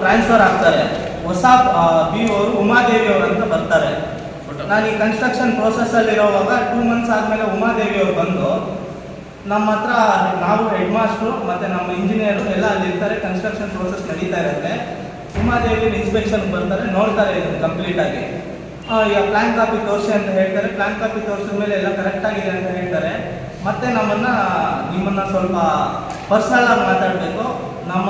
Transfer ಆಗ್ತಾರೆ. ಹೊಸ B ಅವರು ಉಮಾದೇವಿ ಅವರು ಅಂತ ಬರ್ತಾರೆ. ನಾನು ಈ ಕನ್ಸ್ಟ್ರಕ್ಷನ್ ಪ್ರೋಸೆಸ್ಸಲ್ಲಿರೋವಾಗ 2 months ಆದಮೇಲೆ ಉಮಾದೇವಿ ಅವರು ಬಂದು ನಮ್ಮ ಹತ್ರ, ನಾವು ಹೆಡ್ ಮಾಸ್ಟ್ರು ಮತ್ತು ನಮ್ಮ ಇಂಜಿನಿಯರು ಎಲ್ಲ ಅಲ್ಲಿರ್ತಾರೆ. ಕನ್ಸ್ಟ್ರಕ್ಷನ್ ಪ್ರೋಸೆಸ್ ನಡೀತಾ ಇರುತ್ತೆ. ಉಮಾದೇವಿ ಇನ್ಸ್ಪೆಕ್ಷನ್ಗೆ ಬರ್ತಾರೆ, ನೋಡ್ತಾರೆ ಇದನ್ನು ಕಂಪ್ಲೀಟಾಗಿ. ಈಗ ಪ್ಲ್ಯಾನ್ ಕಾಪಿ ತೋರಿಸಿ ಅಂತ ಹೇಳ್ತಾರೆ. ಪ್ಲ್ಯಾನ್ ಕಾಪಿ ತೋರಿಸಿದ ಮೇಲೆ ಎಲ್ಲ ಕರೆಕ್ಟಾಗಿದೆ ಅಂತ ಹೇಳ್ತಾರೆ. ಮತ್ತು ನಿಮ್ಮನ್ನು ಸ್ವಲ್ಪ ಪರ್ಸ್ನಲಾಗಿ ಮಾತಾಡಬೇಕು, ನಮ್ಮ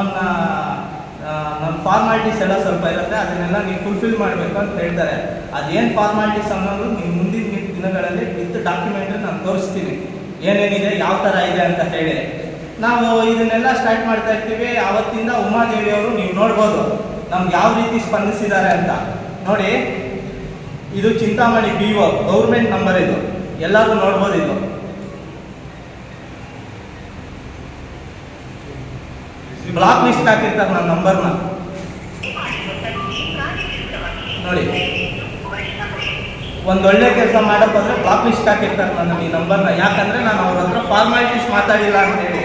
ಫಾರ್ಮಾಲಿಟೀಸ್ ಎಲ್ಲ ಸ್ವಲ್ಪ ಇರುತ್ತೆ, ಅದನ್ನೆಲ್ಲ ನೀವು ಫುಲ್ಫಿಲ್ ಮಾಡಬೇಕು ಅಂತ ಹೇಳ್ತಾರೆ. ಅದೇನು ಫಾರ್ಮಾಲಿಟೀಸ್ ಅನ್ನೋದು ನೀವು ಮುಂದಿನ ದಿನಗಳಲ್ಲಿ ವಿತ್ ಡಾಕ್ಯುಮೆಂಟ್ರಿ ನಾನು ತೋರಿಸ್ತೀನಿ, ಏನೇನಿದೆ, ಯಾವ ಥರ ಇದೆ ಅಂತ ಹೇಳಿ. ನಾವು ಇದನ್ನೆಲ್ಲ ಸ್ಟಾರ್ಟ್ ಮಾಡ್ತಾ ಇರ್ತೀವಿ. ಆವತ್ತಿಂದ ಉಮಾದೇವಿಯವರು ನೀವು ನೋಡ್ಬೋದು ನಮ್ಗೆ ಯಾವ ರೀತಿ ಸ್ಪಂದಿಸಿದ್ದಾರೆ ಅಂತ. ನೋಡಿ, ಇದು ಚಿಂತಾಮಣಿ BO ಗೌರ್ಮೆಂಟ್ ನಂಬರ್, ಇದು ಎಲ್ಲರೂ ನೋಡ್ಬೋದು. ಇದು ಬ್ಲಾಕ್ ಲಿಸ್ಟ್ ಹಾಕಿರ್ತಾರೆ ನನ್ನ ನಂಬರ್ನ ನೋಡಿ. ಒಂದೊಳ್ಳೆ ಕೆಲಸ ಮಾಡೋಕ್ಕೋದ್ರೆ ಬ್ಲಾಕ್ ಲಿಸ್ಟ್ ಹಾಕಿರ್ತಾರೆ ನನ್ನ ಈ ನಂಬರ್ನ. ಯಾಕಂದರೆ ನಾನು ಅವ್ರ ಹತ್ರ ಫಾರ್ಮಾಲಿಟೀಸ್ ಮಾತಾಡಿಲ್ಲ ಅಂತ ಹೇಳಿ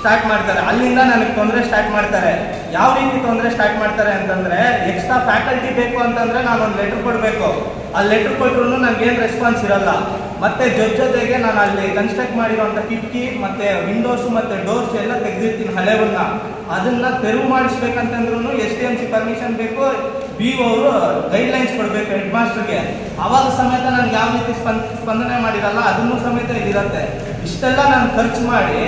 ಸ್ಟಾರ್ಟ್ ಮಾಡ್ತಾರೆ. ಅಲ್ಲಿಂದ ನನಗೆ ತೊಂದರೆ ಸ್ಟಾರ್ಟ್ ಮಾಡ್ತಾರೆ. ಯಾವ ರೀತಿ ತೊಂದರೆ ಸ್ಟಾರ್ಟ್ ಮಾಡ್ತಾರೆ ಅಂತಂದರೆ, ಎಕ್ಸ್ಟ್ರಾ ಫ್ಯಾಕಲ್ಟಿ ಬೇಕು ಅಂತಂದರೆ ನಾನು ಒಂದು ಲೆಟ್ರ್ ಕೊಡಬೇಕು. ಆ ಲೆಟ್ರ್ ಕೊಟ್ಟರು ನನಗೇನು ರೆಸ್ಪಾನ್ಸ್ ಇರಲ್ಲ. ಮತ್ತು ಜೊತೆಗೆ ನಾನು ಅಲ್ಲಿ ಕನ್ಸ್ಟ್ರಕ್ಟ್ ಮಾಡಿರೋಂಥ ಕಿಟಕಿ ಮತ್ತು ವಿಂಡೋಸು ಮತ್ತು ಡೋರ್ಸ್ ಎಲ್ಲ ತೆಗೆದಿರ್ತೀನಿ ಹಳೆವನ್ನ. ಅದನ್ನು ತೆರವು ಮಾಡಿಸ್ಬೇಕಂತಂದ್ರೂ SDMC ಪರ್ಮಿಷನ್ ಬೇಕು. BO ಅವರು ಗೈಡ್ಲೈನ್ಸ್ ಕೊಡಬೇಕು ಹೆಡ್ ಮಾಸ್ಟರ್ಗೆ. ಆವಾಗ ಸಮೇತ ನನಗೆ ಯಾವ ರೀತಿ ಸ್ಪಂದನೆ ಮಾಡಿರಲ್ಲ, ಅದನ್ನು ಸಮೇತ ಇದಿರುತ್ತೆ. ಇಷ್ಟೆಲ್ಲ ನಾನು ಖರ್ಚು ಮಾಡಿ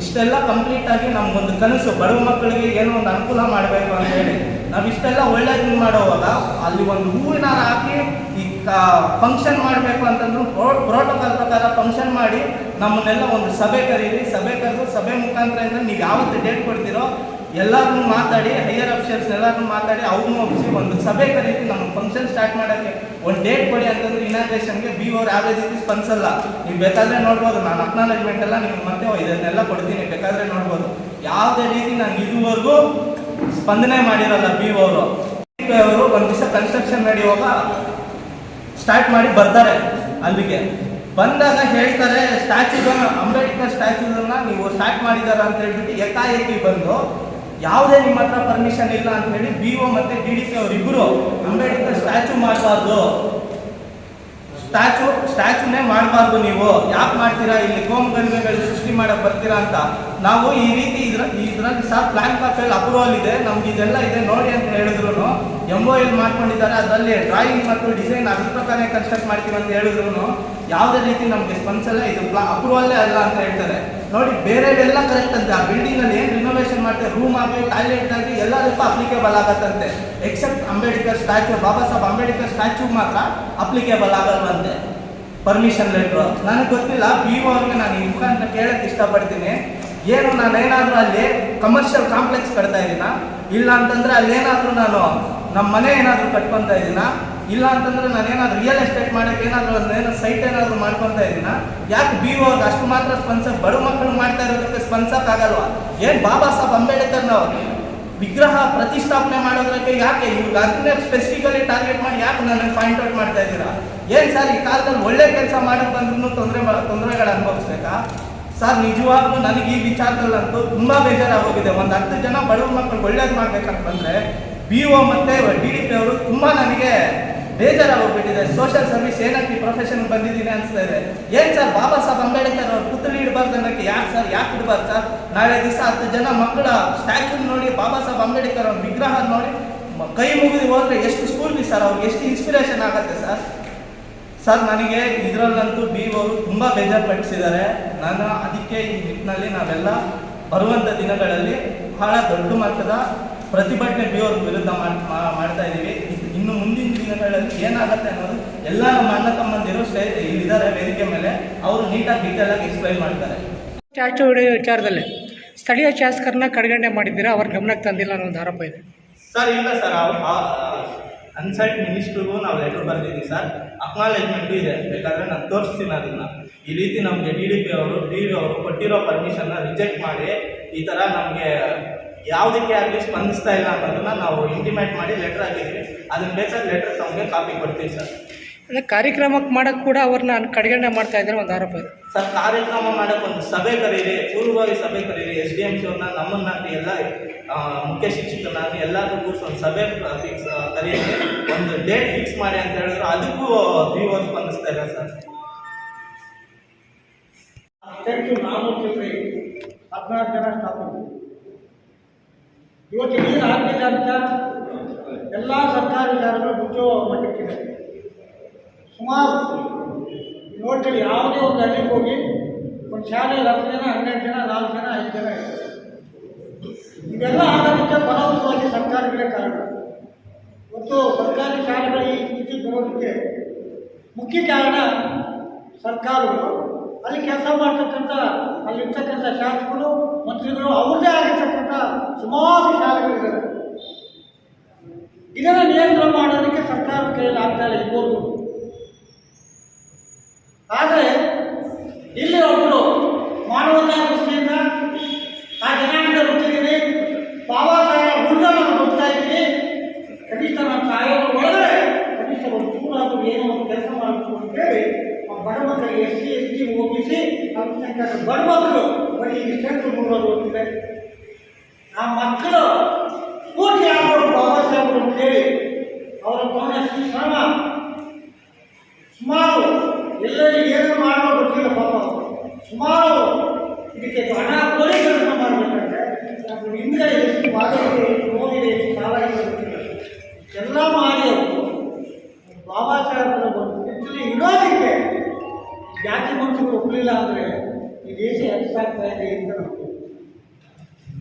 ಇಷ್ಟೆಲ್ಲ ಕಂಪ್ಲೀಟಾಗಿ ನಮಗೊಂದು ಕನಸು, ಬಡವ ಮಕ್ಕಳಿಗೆ ಏನೋ ಒಂದು ಅನುಕೂಲ ಮಾಡಬೇಕು ಅಂತ ಹೇಳಿ ನಾವು ಇಷ್ಟೆಲ್ಲ ಒಳ್ಳೆಯದನ್ನು ಮಾಡೋವಾಗ ಅಲ್ಲಿ ಒಂದು ಹೂವಿನ ಹಾಕಿ ಈ ಫಂಕ್ಷನ್ ಮಾಡಬೇಕು ಅಂತಂದ್ರು ಪ್ರೋಟೋಕಾಲ್ ಪ್ರಕಾರ ಫಂಕ್ಷನ್ ಮಾಡಿ ನಮ್ಮನ್ನೆಲ್ಲ ಒಂದು ಸಭೆ ಕರೀರಿ. ಸಭೆ ಕರೆದು ಸಭೆ ಮುಖಾಂತರದಿಂದ ನೀವು ಯಾವತ್ತು ಡೇಟ್ ಕೊಡ್ತೀರೋ ಎಲ್ಲರನ್ನೂ ಮಾತಾಡಿ, ಹೈಯರ್ ಅಫಿಷಿಯಲ್ಸ್ ಎಲ್ಲರನ್ನೂ ಮಾತಾಡಿ ಅವ್ರನ್ನೂ ಒಪ್ಪಿಸಿ ಒಂದು ಸಭೆ ಕರೀರಿ. ನಮ್ಮ ಫಂಕ್ಷನ್ ಸ್ಟಾರ್ಟ್ ಮಾಡೋಕ್ಕೆ ಒಂದು ಡೇಟ್ ಕೊಡಿ ಅಂತಂದ್ರೆ ಇನಾಗ್ರೇಷನ್ಗೆ BO ಅವ್ರು ಯಾವುದೇ ರೀತಿ ಸ್ಪಂದಿಸಲ್ಲ. ನೀವು ಬೇಕಾದರೆ ನೋಡ್ಬೋದು, ನಾನು ಅಕ್ನಾಲೇಜ್ಮೆಂಟ್ ಎಲ್ಲ ನಿಮ್ಗೆ ಮತ್ತೆ ಇದನ್ನೆಲ್ಲ ಕೊಡ್ತೀನಿ, ಬೇಕಾದರೆ ನೋಡ್ಬೋದು. ಯಾವುದೇ ರೀತಿ ನಾನು ಇದುವರೆಗೂ ಸ್ಪಂದನೆ ಮಾಡಿರಲ್ಲ BO ಅವರು. ಅವರು ಒಂದು ದಿವಸ ಕನ್ಸ್ಟ್ರಕ್ಷನ್ ನಡೆಯುವಾಗ ಸ್ಟಾರ್ಟ್ ಮಾಡಿ ಬರ್ತಾರೆ. ಅಲ್ಲಿಗೆ ಬಂದಾಗ ಹೇಳ್ತಾರೆ, ಅಂಬೇಡ್ಕರ್ ಸ್ಟ್ಯಾಚ್ಯೂನ ನೀವು ಸ್ಟಾರ್ಟ್ ಮಾಡಿದಾರ ಅಂತ ಹೇಳ್ಬಿಟ್ಟು ಏಕಾಏಕಿ ಬಂದು ಯಾವುದೇ ನಿಮ್ಮ ಹತ್ರ ಪರ್ಮಿಷನ್ ಇಲ್ಲ ಅಂತ ಹೇಳಿ BO ಮತ್ತು DDP ಅವರಿಬ್ಬರು ಅಂಬೇಡ್ಕರ್ ಸ್ಟ್ಯಾಚ್ಯೂ ಮಾಡಬಾರ್ದು, ಸ್ಟ್ಯಾಚ್ಯೂನೇ ಮಾಡಬಾರ್ದು, ನೀವು ಯಾಕೆ ಮಾಡ್ತೀರಾ, ಇಲ್ಲಿ ಕೋಮುಗಲಭೆಗಳು ಸೃಷ್ಟಿ ಮಾಡಕ್ಕೆ ಬರ್ತೀರಾ ಅಂತ. ನಾವು ಈ ರೀತಿ ಇದರಲ್ಲಿ ಸಹ ಪ್ಲಾನ್ ಕಾಪಿಯಲ್ಲಿ ಅಪ್ರೂವಲ್ ಇದೆ, ನಮ್ಗೆ ಇದೆಲ್ಲ ಇದೆ ನೋಡಿ ಅಂತ ಹೇಳಿದ್ರು. MOL ಮಾಡ್ಕೊಂಡಿದ್ದಾರೆ, ಅದರಲ್ಲಿ ಡ್ರಾಯಿಂಗ್ ಮತ್ತು ಡಿಸೈನ್ ಅದ್ರ ಪ್ರಕಾರ ಕನ್ಸ್ಟ್ರಕ್ಟ್ ಮಾಡ್ತೀವಿ ಅಂತ ಹೇಳಿದ್ರು ಯಾವುದೇ ರೀತಿ ನಮಗೆ ಸ್ಪಂದಿಸಲ್ಲ. ಇದು ಅಪ್ರೂವಲ್ಲೇ ಅಲ್ಲ ಅಂತ ಹೇಳ್ತಾರೆ. ನೋಡಿ, ಬೇರೆಲ್ಲ ಕರೆಕ್ಟ್ ಅಂತೆ. ಆ ಬಿಲ್ಡಿಂಗಲ್ಲಿ ಏನು ರಿನೋವೇಷನ್ ಮಾಡ್ತಾರೆ, ರೂಮ್ ಆಗಲಿ ಟಾಯ್ಲೆಟ್ ಆಗಲಿ ಎಲ್ಲದಕ್ಕೂ applicable ಆಗತ್ತಂತೆ. Accept Ambedkar statue, Baba Saheb Ambedkar statue ಮಾತ್ರ ಅಪ್ಲಿಕೇಬಲ್ ಆಗಲ್ವಂತೆ ಪರ್ಮಿಷನ್ ಲೆಟ್ರು. ನನಗೆ ಗೊತ್ತಿಲ್ಲ. BO ಅವ್ರಿಗೆ ನಾನು ಈ ಮುಖಾಂತರ ಕೇಳಕ್ಕೆ ಇಷ್ಟಪಡ್ತೀನಿ, ಏನು ನಾನೇನಾದರೂ ಅಲ್ಲಿ ಕಮರ್ಷಿಯಲ್ ಕಾಂಪ್ಲೆಕ್ಸ್ ಕಟ್ತಾ ಇದ್ದೀನ, ಇಲ್ಲ ಅಂತಂದರೆ ಅಲ್ಲೇನಾದರೂ ನಾನು ನಮ್ಮ ಮನೆ ಏನಾದರೂ ಕಟ್ಕೊತಾ ಇದ್ದೀನ, ಇಲ್ಲ ಅಂತಂದರೆ ನಾನೇನಾದ್ರು ರಿಯಲ್ ಎಸ್ಟೇಟ್ ಮಾಡೋಕ್ಕೆ ಏನಾದರೂ ಸೈಟ್ ಏನಾದರೂ ಮಾಡ್ಕೊತಾ ಇದ್ದೀನ. ಯಾಕೆ BO ಅವ್ರಿಗೆ ಅಷ್ಟು ಮಾತ್ರ ಸ್ಪಂದಿಸ, ಬಡ ಮಕ್ಕಳು ಮಾಡ್ತಾ ಇರೋದಕ್ಕೆ ಸ್ಪಂದಿಸೋಕ್ಕಾಗಲ್ವಾ? ಏನು ಬಾಬಾ ಸಾಹೇಬ್ ಅಂಬೇಡ್ಕರ್ನ ವಿಗ್ರಹ ಪ್ರತಿಷ್ಠಾಪನೆ ಮಾಡೋದಕ್ಕೆ ಯಾಕೆ ಇವ್ರಿಗೆ ಅದನ್ನೇ ಸ್ಪೆಸಿಫಿಕಲಿ ಟಾರ್ಗೆಟ್ ಮಾಡಿ ಯಾಕೆ ನನಗೆ ಪಾಯಿಂಟ್ ಔಟ್ ಮಾಡ್ತಾ ಇದ್ದೀರಾ? ಏನು ಸರ್, ಈ ಕಾಲದಲ್ಲಿ ಒಳ್ಳೆ ಕೆಲಸ ಮಾಡೋಕ್ಕೆ ಬಂದ್ರೂ ತೊಂದರೆಗಳು ಅನುಭವಿಸ್ಬೇಕಾ ಸರ್? ನಿಜವಾಗ್ಲೂ ನನಗೆ ಈ ವಿಚಾರದಲ್ಲಂತೂ ತುಂಬ ಬೇಜಾರಾಗೋಗಿದೆ. ಒಂದು 10 ಜನ ಬಡವ್ರ ಮಕ್ಕಳು ಒಳ್ಳೇದು ಮಾಡ್ಬೇಕಂತ ಬಂದರೆ BO ಮತ್ತು DDP ಅವರು ತುಂಬ ನನಗೆ ಬೇಜಾರಾಗೋಗ್ಬಿಟ್ಟಿದೆ. ಸೋಷಿಯಲ್ ಸರ್ವಿಸ್ ಏನಕ್ಕೆ ಈ ಪ್ರೊಫೆಷನ್ಗೆ ಬಂದಿದ್ದೀನಿ ಅನಿಸ್ತಾ ಇದೆ. ಏನು ಸರ್, ಬಾಬಾ ಸಾಹೇಬ್ ಅಂಬೇಡ್ಕರ್ ಅವ್ರು ಪುತ್ಥಳಿ ಇಡಬಾರ್ದು ಅನ್ನೋಕ್ಕೆ ಯಾಕೆ ಇಡಬಾರ್ದು ಸರ್? ನಾಳೆ ದಿವಸ 10 ಜನ ಮಕ್ಕಳ ಸ್ಟ್ಯಾಚ್ಯೂ ನೋಡಿ, ಬಾಬಾ ಸಾಹೇಬ್ ಅಂಬೇಡ್ಕರ್ ಅವ್ರ ವಿಗ್ರಹ ನೋಡಿ ಕೈ ಮುಗಿದು ಹೋದರೆ ಎಷ್ಟು ಸ್ಫೂರ್ತಿ ಸರ್, ಅವ್ರಿಗೆ ಎಷ್ಟು ಇನ್ಸ್ಪಿರೇಷನ್ ಆಗುತ್ತೆ ಸರ್. ನನಗೆ ಇದರಲ್ಲಂತೂ BO ಅವರು ತುಂಬ ಬೇಜಾರು ಪಡಿಸಿದ್ದಾರೆ. ನಾನು ಅದಕ್ಕೆ ಈ ನಿಟ್ಟಿನಲ್ಲಿ ನಾವೆಲ್ಲ ಬರುವಂಥ ದಿನಗಳಲ್ಲಿ ಬಹಳ ದೊಡ್ಡ ಮಟ್ಟದ ಪ್ರತಿಭಟನೆ BO ಅವ್ರ ವಿರುದ್ಧ ಮಾಡ್ತಾ ಇದ್ದೀವಿ. ಇನ್ನು ಮುಂದಿನ ದಿನಗಳಲ್ಲಿ ಏನಾಗುತ್ತೆ ಅನ್ನೋದು ಎಲ್ಲ ನಮ್ಮ ಅಣ್ಣ ತಮ್ಮಂದಿರು ಇಲ್ಲಿದ್ದಾರೆ ವೇದಿಕೆ ಮೇಲೆ, ಅವರು ನೀಟಾಗಿ ಡೀಟೇಲಾಗಿ ಎಕ್ಸ್ಪ್ಲೈನ್ ಮಾಡ್ತಾರೆ. ಸ್ಟ್ಯಾಚ್ಯೂ ವಿಚಾರದಲ್ಲಿ ಸ್ಥಳೀಯ ಶಾಸಕರನ್ನ ಕಡೆಗಣನೆ ಮಾಡಿದ್ದೀರಾ, ಅವ್ರ ಗಮನಕ್ಕೆ ತಂದಿಲ್ಲ ಅನ್ನೋ ಒಂದು ಆರೋಪ ಇದೆ ಸರ್. ಇಲ್ಲ ಸರ್, ಕನ್ಸಲ್ಟ್ ಮಿನಿಸ್ಟ್ರಿಗೂ ನಾವು ಲೆಟರ್ ಬರೆದಿದ್ದೀವಿ ಸರ್, ಅಕ್ನಾಲೇಜ್ಮೆಂಟು ಇದೆ, ಬೇಕಾದರೆ ನಾನು ತೋರಿಸ್ತೀನಿ ಅದನ್ನು. ಈ ರೀತಿ ನಮಗೆ DDP ಅವರು DO ಅವರು ಕೊಟ್ಟಿರೋ ಪರ್ಮಿಷನ್ನ ರಿಜೆಕ್ಟ್ ಮಾಡಿ ಈ ಥರ ನಮಗೆ ಯಾವುದಕ್ಕೆ ಆಗಲಿ ಸ್ಪಂದಿಸ್ತಾ ಇಲ್ಲ ಅನ್ನೋದನ್ನು ನಾವು ಇಂಟಿಮೇಟ್ ಮಾಡಿ ಲೆಟರ್ ಹಾಕಿದ್ವಿ. ಅದನ್ನು ಬೇಕಾದ್ರೆ ಲೆಟರ್ ತಮಗೆ ಕಾಪಿ ಕೊಡ್ತೀವಿ ಸರ್. ಅಂದರೆ ಕಾರ್ಯಕ್ರಮಕ್ಕೆ ಮಾಡೋಕ್ಕೆ ಕೂಡ ಅವ್ರನ್ನ ಕಡೆಗಣನೆ ಮಾಡ್ತಾ ಇದ್ದಾರೆ ಒಂದು ಆರೋಪ ಇದೆ ಸರ್ ಕಾರ್ಯಕ್ರಮ ಮಾಡೋಕ್ಕೆ ಒಂದು ಸಭೆ ಕರೀರಿ, ಪೂರ್ವಭಾವಿ ಸಭೆ ಕರೀರಿ, SDMC ಅವ್ರನ್ನ ನಮ್ಮನ್ನಾಗಲಿ ಎಲ್ಲ ಮುಖ್ಯ ಶಿಕ್ಷಕರನ್ನಾಗಲಿ ಎಲ್ಲರೂ ಕೂರಿಸಿ ಒಂದು ಸಭೆ ಫಿಕ್ಸ್ ಕರೀರಿ, ಒಂದು ಡೇಟ್ ಫಿಕ್ಸ್ ಮಾಡಿ ಅಂತ ಹೇಳಿದ್ರು. ಅದಕ್ಕೂ VO ಸ್ಪಂದಿಸ್ತಾ ಇಲ್ಲ ಸರ್. 14 ಜನ ಸ್ಟಾಫ್ ಇವತ್ತು ಇಡೀ ರಾಜ್ಯದಾದ್ಯಂತ ಎಲ್ಲ ಸರ್ಕಾರಿ ಶಾಲೆಗಳು ಮುಚ್ಚುವ ಮಟ್ಟಕ್ಕಿದೆ. ಸುಮಾರು ನೋಡ್ಕೊಳ್ಳಿ, ಯಾವುದೇ ಒಂದು ಹಳ್ಳಿಗೆ ಹೋಗಿ ಒಂದು ಶಾಲೆಯಲ್ಲಿ 10 ಜನ 12 ಜನ 4 ಜನ 5 ಜನ ಇದ್ದಾರೆ. ಇವೆಲ್ಲ ಆಗೋದಕ್ಕೆ ಬಲವಂತವಾಗಿ ಸರ್ಕಾರಗಳೇ ಕಾರಣ. ಮತ್ತು ಸರ್ಕಾರಿ ಶಾಲೆಗಳು ಈ ಸ್ಥಿತಿ ಬರೋದಕ್ಕೆ ಮುಖ್ಯ ಕಾರಣ ಸರ್ಕಾರಗಳು, ಅಲ್ಲಿ ಕೆಲಸ ಮಾಡ್ತಕ್ಕಂಥ ಅಲ್ಲಿರ್ತಕ್ಕಂಥ ಶಾಸಕರು ಮಂತ್ರಿಗಳು ಅವ್ರದ್ದೇ ಆಗಿರ್ತಕ್ಕಂಥ ಸುಮಾರು ಶಾಲೆಗಳಿದ್ದಾರೆ. ಇದನ್ನು ನಿಯಂತ್ರಣ ಮಾಡೋದಕ್ಕೆ ಸರ್ಕಾರದ ಕೈಯಲ್ಲಿ ಆಗ್ತಾ ಇಲ್ಲ ಇರ್ಬೋದು. ಆದರೆ ಇಲ್ಲಿ ಒಬ್ಬರು ಮಾನವತಾ ದೃಷ್ಟಿಯಿಂದ ಆ ಜನಾಂಗದ ಹುಟ್ಟಿದ್ದೀನಿ, ಬಾಬಾ ಸಾಹೇಬ್ ಗುರುಗಳನ್ನು ಹೋಗ್ತಾ ಇದ್ದೀನಿ, ಕನಿಷ್ಠ ನಾನು ಸಾಯೋದ್ರ ಒಳಗಡೆ ಕನಿಷ್ಠ ಒಂದು ಚೂರಾದರೂ ಏನೋ ಒಂದು ಕೆಲಸ ಮಾಡಬೇಕು ಅಂತೇಳಿ ಆ ಬಡ ಮಕ್ಕಳಿಗೆ SC OBC ಅಲ್ಪಸಂಖ್ಯಾತ ಬಡ ಮಕ್ಕಳು ಬರೀ ಇಷ್ಟೆಂಟು 300 ಹೋಗ್ತಿದೆ. ಆ ಮಕ್ಕಳು ಸ್ಫೂರ್ತಿ ಆಗ್ಬೋದು ಬಾಬಾ ಸಾಹೇಬರು ಅಂತೇಳಿ ಅವರ ತಮ್ಮ ಶ್ರಮ ಸುಮಾರು ಎಲ್ಲರೂ ಏನು ಮಾಡೋ ಗೊತ್ತಿಲ್ಲ ಪಾಪ. ಸುಮಾರು ಇದಕ್ಕೆ ಹಣ ಕೋರಿಕೆಗಳನ್ನ ಮಾಡಬೇಕಂದ್ರೆ ಅದು ಹಿಂದೆ ಎಷ್ಟು ಬಾಧೆಗೆ ಎಷ್ಟು ನೋವಿದೆ ಎಷ್ಟು ಸಾಲ ಇದೆ ಗೊತ್ತಿಲ್ಲ. ಎಲ್ಲ ಮಾಡಿ ಅವರು ಬಾಬಾ ಸಾಹೇಬರ ಒಂದು ಸ್ಥಿತಿಯಲ್ಲಿ ಇಡೋದಕ್ಕೆ ಜಾತಿ ಮನುಷ್ಯರು ಒಪ್ಪಲಿಲ್ಲ ಅಂದರೆ ಈ ದೇಶ ಹೆಚ್ಚಾಗ್ತಾ ಇದೆ ಅಂತ ನಮಗೆ.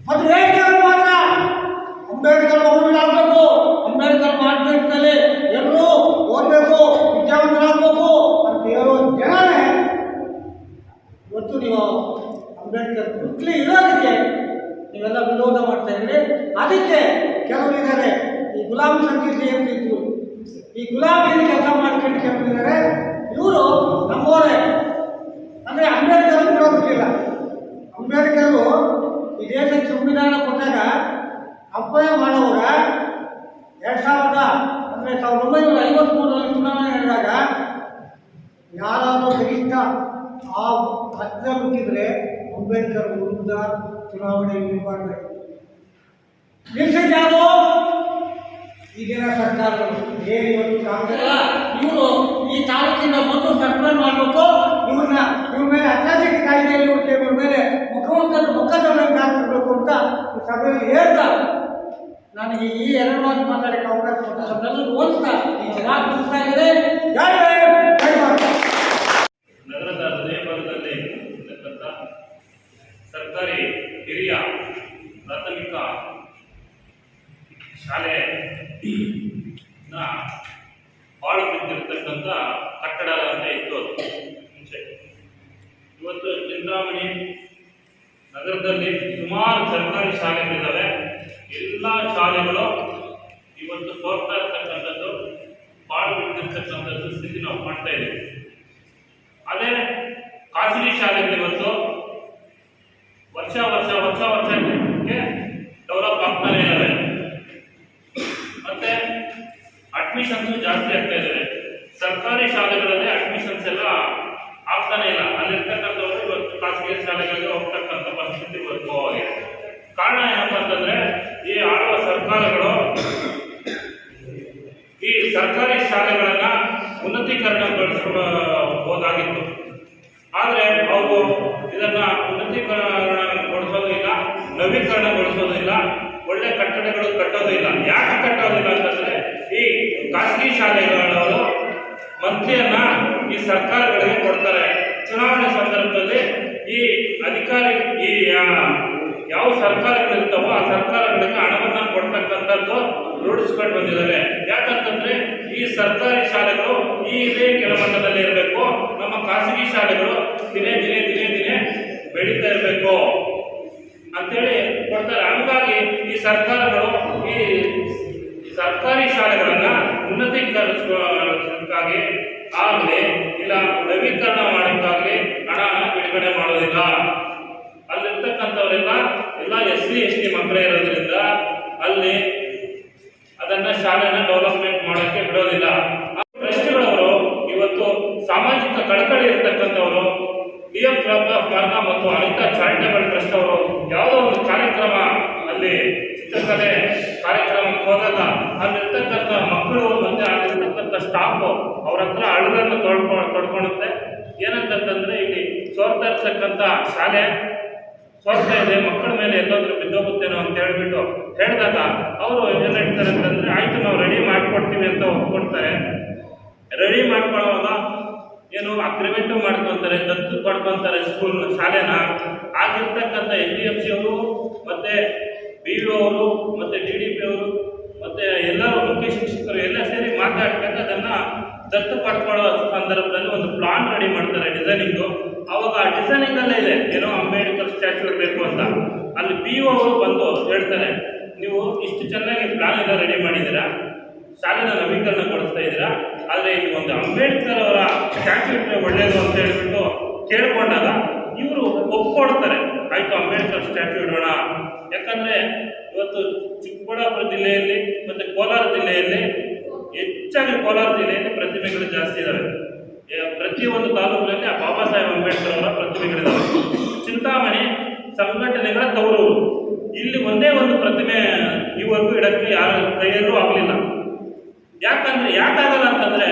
ಮತ್ತು ವೇದಿಕೆಗಳು ಮಾತ್ರ ಅಂಬೇಡ್ಕರ್ ಮಗುಗಳಾಗಬೇಕು, ಅಂಬೇಡ್ಕರ್ ಮಾರ್ಗದರ್ಶನದಲ್ಲಿ ಎಲ್ಲರೂ ಓದಬೇಕು, ವಿದ್ಯಾವಂತರಾಗಬೇಕು ಅಂತ ಹೇಳೋ ಜನನೇ ಇವತ್ತು ನೀವು ಅಂಬೇಡ್ಕರ್ ಮುಟ್ಲಿ ಇರೋದಕ್ಕೆ ನೀವೆಲ್ಲ ವಿರೋಧ ಮಾಡ್ತಾ ಇದ್ರಿ. ಅದಕ್ಕೆ ಕೆಲವರಿದ್ದಾರೆ ಈ ಗುಲಾಮ್ ಸಂಗೀತ ಅಂತಿದ್ರು, ಈ ಗುಲಾಮಿಯಲ್ಲಿ ಕೆಲಸ ಮಾಡ್ಕೊಂಡು ಕೆಲವರಿದ್ದಾರೆ. ಇವರು ನಮ್ಮವರೇ, ಅಂದರೆ ಅಂಬೇಡ್ಕರ್ ಬಿಡೋದಿಲ್ಲ. ಅಂಬೇಡ್ಕರು ಈ ದೇಶಕ್ಕೆ ಸಂವಿಧಾನ ಕೊಟ್ಟಾಗ ಅಪ್ಪಣೆ ಮಾಡೋವಾಗ 1953 ಚುನಾವಣೆ ನಡೆದಾಗ ಯಾರಾದರೂ ಕನಿಷ್ಠ ಆ ಹತ್ತಿರ ಹುಟ್ಟಿದ್ರೆ ಅಂಬೇಡ್ಕರ್ ವಿರುದ್ಧ ಚುನಾವಣೆ ನಿಲ್ಬಾರ್ದು. ನಿಲ್ಸಿದ್ಯಾರು ಈಗಿನ ಸರ್ಕಾರಗಳು. ಏನು ಇವತ್ತು ಕಾಂಗ್ರೆಸ್ ಇವರು ಈ ತಾಲೂಕಿನ ಮೊದಲು ಸಸ್ಪೆಂಡ್ ಮಾಡಬೇಕು, ಇವ್ರ ಮೇಲೆ ಅತ್ಯಾಚಾರ ಕಾಯ್ದೆಯಲ್ಲಿ ಇವ್ರ ಮೇಲೆ ಮುಖದೊಳಗೆ ಹಾಕಬೇಕು ಅಂತ ಈ ಸಭೆಯಲ್ಲಿ ಹೇಳ್ತಾರೆ. ನನಗೆ ಈ 2 ಮಾತು ಮಾತಾಡಕ್ಕೆ ಅವಕಾಶ ಕೊಟ್ಟು ನಮ್ಮೆಲ್ಲರೂ ಹೋಲಿಸ್ತಾ ಈ ಚೆನ್ನಾಗಿ ಮುಗಿಸ್ತಾ ಇದೆ. ನಗರದ ಹೃದಯ ಭಾಗದಲ್ಲಿ ಇರತಕ್ಕಂಥ ಸರ್ಕಾರಿ ಹಿರಿಯ ಪ್ರಾಥಮಿಕ ಶಾಲೆ ಬಾಳು ಬಿದ್ದಿರತಕ್ಕಂಥ ಕಟ್ಟಡ ಅಂತ ಇತ್ತು ಅದು ಮುಂಚೆ. ಇವತ್ತು ಚಿಂತಾಮಣಿ ನಗರದಲ್ಲಿ ಸುಮಾರು ಸರ್ಕಾರಿ ಶಾಲೆಗಳಿದ್ದಾವೆ. ಎಲ್ಲ ಶಾಲೆಗಳು ಇವತ್ತು ಸೋರ್ತಾ ಇರ್ತಕ್ಕಂಥದ್ದು, ಬಾಳು ಬಿದ್ದಿರ್ತಕ್ಕಂಥದ್ದು ಸ್ಥಿತಿ ನಾವು ಮಾಡ್ತಾ ಇದ್ದೀವಿ. ಅದೇ ಖಾಸಗಿ ಶಾಲೆಗಳು ಇವತ್ತು ವರ್ಷಕ್ಕೆ ಡೆವಲಪ್ ಆಗ್ತಾನೆ ಇದ್ದಾವೆ. ಮತ್ತೆ ಅಡ್ಮಿಷನ್ಸು ಜಾಸ್ತಿ ಆಗ್ತಾ ಇದ್ದಾವೆ. ಸರ್ಕಾರಿ ಶಾಲೆಗಳಲ್ಲಿ ಅಡ್ಮಿಷನ್ಸ್ ಎಲ್ಲ ಆಗ್ತಾನೆ ಇಲ್ಲ. ಅಲ್ಲಿರ್ತಕ್ಕಂಥವ್ರು ಇವತ್ತು ಖಾಸಗಿ ಶಾಲೆಗಳಿಗೆ ಹೋಗ್ತಕ್ಕಂಥ ಪರಿಸ್ಥಿತಿ ಉದ್ಭವವಾಗಿದೆ. ಕಾರಣ ಏನಪ್ಪ ಅಂತಂದ್ರೆ, ಈ ಆಳುವ ಸರ್ಕಾರಗಳು ಈ ಸರ್ಕಾರಿ ಶಾಲೆಗಳನ್ನ ಉನ್ನತೀಕರಣಗೊಳಿಸಬಹುದಾಗಿತ್ತು. ಆದರೆ ಅವರು ಇದನ್ನ ಉನ್ನತೀಕರಣಗೊಳಿಸೋದಿಲ್ಲ, ನವೀಕರಣಗೊಳಿಸೋದಿಲ್ಲ, ಒಳ್ಳೆ ಕಟ್ಟಡಗಳು ಕಟ್ಟೋದಿಲ್ಲ. ಯಾಕೆ ಕಟ್ಟೋದಿಲ್ಲ ಅಂತಂದ್ರೆ, ಈ ಖಾಸಗಿ ಶಾಲೆಗಳವರು ಮಂತ್ರಿಯನ್ನ ಈ ಸರ್ಕಾರಗಳಿಗೆ ಕೊಡ್ತಾರೆ. ಚುನಾವಣೆ ಸಂದರ್ಭದಲ್ಲಿ ಈ ಅಧಿಕಾರಿ ಈ ಯಾವ ಸರ್ಕಾರಗಳಿರ್ತಾವೋ ಆ ಸರ್ಕಾರಗಳಿಗೆ ಹಣವನ್ನ ಕೊಡ್ತಕ್ಕಂಥದ್ದು ರೂಢಿಸ್ಕೊಂಡು ಬಂದಿದ್ದಾರೆ. ಯಾಕಂತಂದ್ರೆ ಈ ಸರ್ಕಾರಿ ಶಾಲೆಗಳು ಇದೇ ಕೆಳಮಟ್ಟದಲ್ಲಿ ಇರಬೇಕು, ನಮ್ಮ ಖಾಸಗಿ ಶಾಲೆಗಳು ದಿನೇ ಬೆಳೀತಾ ಇರಬೇಕು ಅಂತೇಳಿ ಕೊಡ್ತಾರೆ. ಹಂಗಾಗಿ ಈ ಸರ್ಕಾರಗಳು ಈ ಸರ್ಕಾರಿ ಶಾಲೆಗಳನ್ನ ಉನ್ನತೀಕರಿಸೋದಕ್ಕಾಗಿ ಆಗಲಿ ಇಲ್ಲ ನವೀಕರಣ ಮಾಡೋಕ್ಕಾಗಲಿ ಹಣ ಬಿಡುಗಡೆ ಮಾಡೋದಿಲ್ಲ. ಅಲ್ಲಿರ್ತಕ್ಕಂಥವರೆಲ್ಲ ಎಲ್ಲ SC ST ಮಕ್ಕಳೇ ಇರೋದ್ರಿಂದ ಅಲ್ಲಿ ಅದನ್ನ ಶಾಲೆನ ಡೆವಲಪ್ಮೆಂಟ್ ಮಾಡೋಕ್ಕೆ ಬಿಡೋದಿಲ್ಲ. ಟ್ರಸ್ಟಿಗಳವರು ಇವತ್ತು ಸಾಮಾಜಿಕ ಕಳಕಳಿ ಇರ್ತಕ್ಕಂಥವರು, ಅಲ್ಲಿ ಚಿತ್ರಕಲೆ ಕಾರ್ಯಕ್ರಮಕ್ಕೆ ಹೋದಾಗ ಅಲ್ಲಿರ್ತಕ್ಕಂಥ ಮಕ್ಕಳು ಮತ್ತು ಅಲ್ಲಿರ್ತಕ್ಕಂಥ ಸ್ಟಾಫು ಅವ್ರ ಹತ್ರ ಅಳುಗಳನ್ನು ತೊಡ್ಕೊಳುತ್ತೆ. ಏನಂತಂದ್ರೆ ಇಲ್ಲಿ ಸೋರ್ತಾ ಇರ್ತಕ್ಕಂಥ ಶಾಲೆ ಸೋರ್ತಾ ಇದೆ, ಮಕ್ಕಳ ಮೇಲೆ ಎಲ್ಲಾದ್ರೂ ಬಿದ್ದೋಗುತ್ತೇನೋ ಅಂತ ಹೇಳ್ಬಿಟ್ಟು ಹೇಳಿದಾಗ ಅವರು ಏನು ಹೇಳ್ತಾರೆ ಅಂತಂದ್ರೆ ಆಯ್ತು ನಾವು ರೆಡಿ ಮಾಡ್ಕೊಡ್ತೀವಿ ಅಂತ ಒಪ್ಕೊಳ್ತಾರೆ. ರೆಡಿ ಮಾಡ್ಕೊಳ್ಳೋವಾಗ ಏನು ಅಗ್ರಿಮೆಂಟು ಮಾಡ್ಕೊತಾರೆ, ದತ್ತು ಪಡ್ಕೊತಾರೆ ಸ್ಕೂಲ್ ಶಾಲೆನ. ಆಗಿರ್ತಕ್ಕಂಥ SDMC ಅವರು ಮತ್ತು BO ಅವರು ಮತ್ತು DDP ಅವರು ಮತ್ತು ಎಲ್ಲರೂ ಮುಖ್ಯ ಶಿಕ್ಷಕರು ಎಲ್ಲ ಸೇರಿ ಮಾತಾಡ್ಕೊಂಡು ಅದನ್ನು ದತ್ತು ಪಡ್ಕೊಳ್ಳೋ ಸಂದರ್ಭದಲ್ಲಿ ಒಂದು ಪ್ಲಾನ್ ರೆಡಿ ಮಾಡ್ತಾರೆ ಡಿಸೈನಿಂಗು. ಅವಾಗ ಆ ಡಿಸೈನಿಂಗಲ್ಲೇ ಇದೆ ಏನೋ ಅಂಬೇಡ್ಕರ್ ಸ್ಟ್ಯಾಚ್ಯೂ ಇರಬೇಕು ಅಂತ. ಅಲ್ಲಿ BO ಅವರು ಬಂದು ಹೇಳ್ತಾರೆ, ನೀವು ಇಷ್ಟು ಚೆನ್ನಾಗಿ ಪ್ಲಾನ್ ಎಲ್ಲ ರೆಡಿ ಮಾಡಿದ್ದೀರಾ, ಶಾಲೆನ ನವೀಕರಣಗೊಳಿಸ್ತಾ ಇದ್ದೀರಾ, ಆದರೆ ಈ ಒಂದು ಅಂಬೇಡ್ಕರ್ ಅವರ ಸ್ಟ್ಯಾಚ್ಯೂ ಇಟ್ಟರೆ ಒಳ್ಳೆಯದು ಅಂತ ಹೇಳ್ಬಿಟ್ಟು ಕೇಳ್ಕೊಂಡಾಗ ಇವರು ಒಪ್ಕೊಡ್ತಾರೆ. ಆಯಿತು ಅಂಬೇಡ್ಕರ್ ಸ್ಟ್ಯಾಚ್ಯೂ ಇಡೋಣ. ಯಾಕಂದರೆ ಇವತ್ತು ಚಿಕ್ಕಬಳ್ಳಾಪುರ ಜಿಲ್ಲೆಯಲ್ಲಿ ಮತ್ತು ಕೋಲಾರ ಜಿಲ್ಲೆಯಲ್ಲಿ ಹೆಚ್ಚಾಗಿ ಕೋಲಾರ ಜಿಲ್ಲೆಯಲ್ಲಿ ಪ್ರತಿಮೆಗಳು ಜಾಸ್ತಿ ಇದ್ದಾವೆ. ಪ್ರತಿಯೊಂದು ತಾಲೂಕಿನಲ್ಲಿ ಆ ಬಾಬಾ ಸಾಹೇಬ್ ಅಂಬೇಡ್ಕರ್ ಅವರ ಪ್ರತಿಮೆಗಳಿದ್ದಾವೆ. ಚಿಂತಾಮಣಿ ಸಂಘಟನೆಗಳ ತವರು. ಇಲ್ಲಿ ಒಂದೇ ಒಂದು ಪ್ರತಿಮೆ ಇವರೆಗೂ ಇಡಕ್ಕೆ ಯಾರ ಕೈಯಲ್ಲೂ ಆಗಲಿಲ್ಲ. ಯಾಕಾಗಲ್ಲ ಅಂತಂದರೆ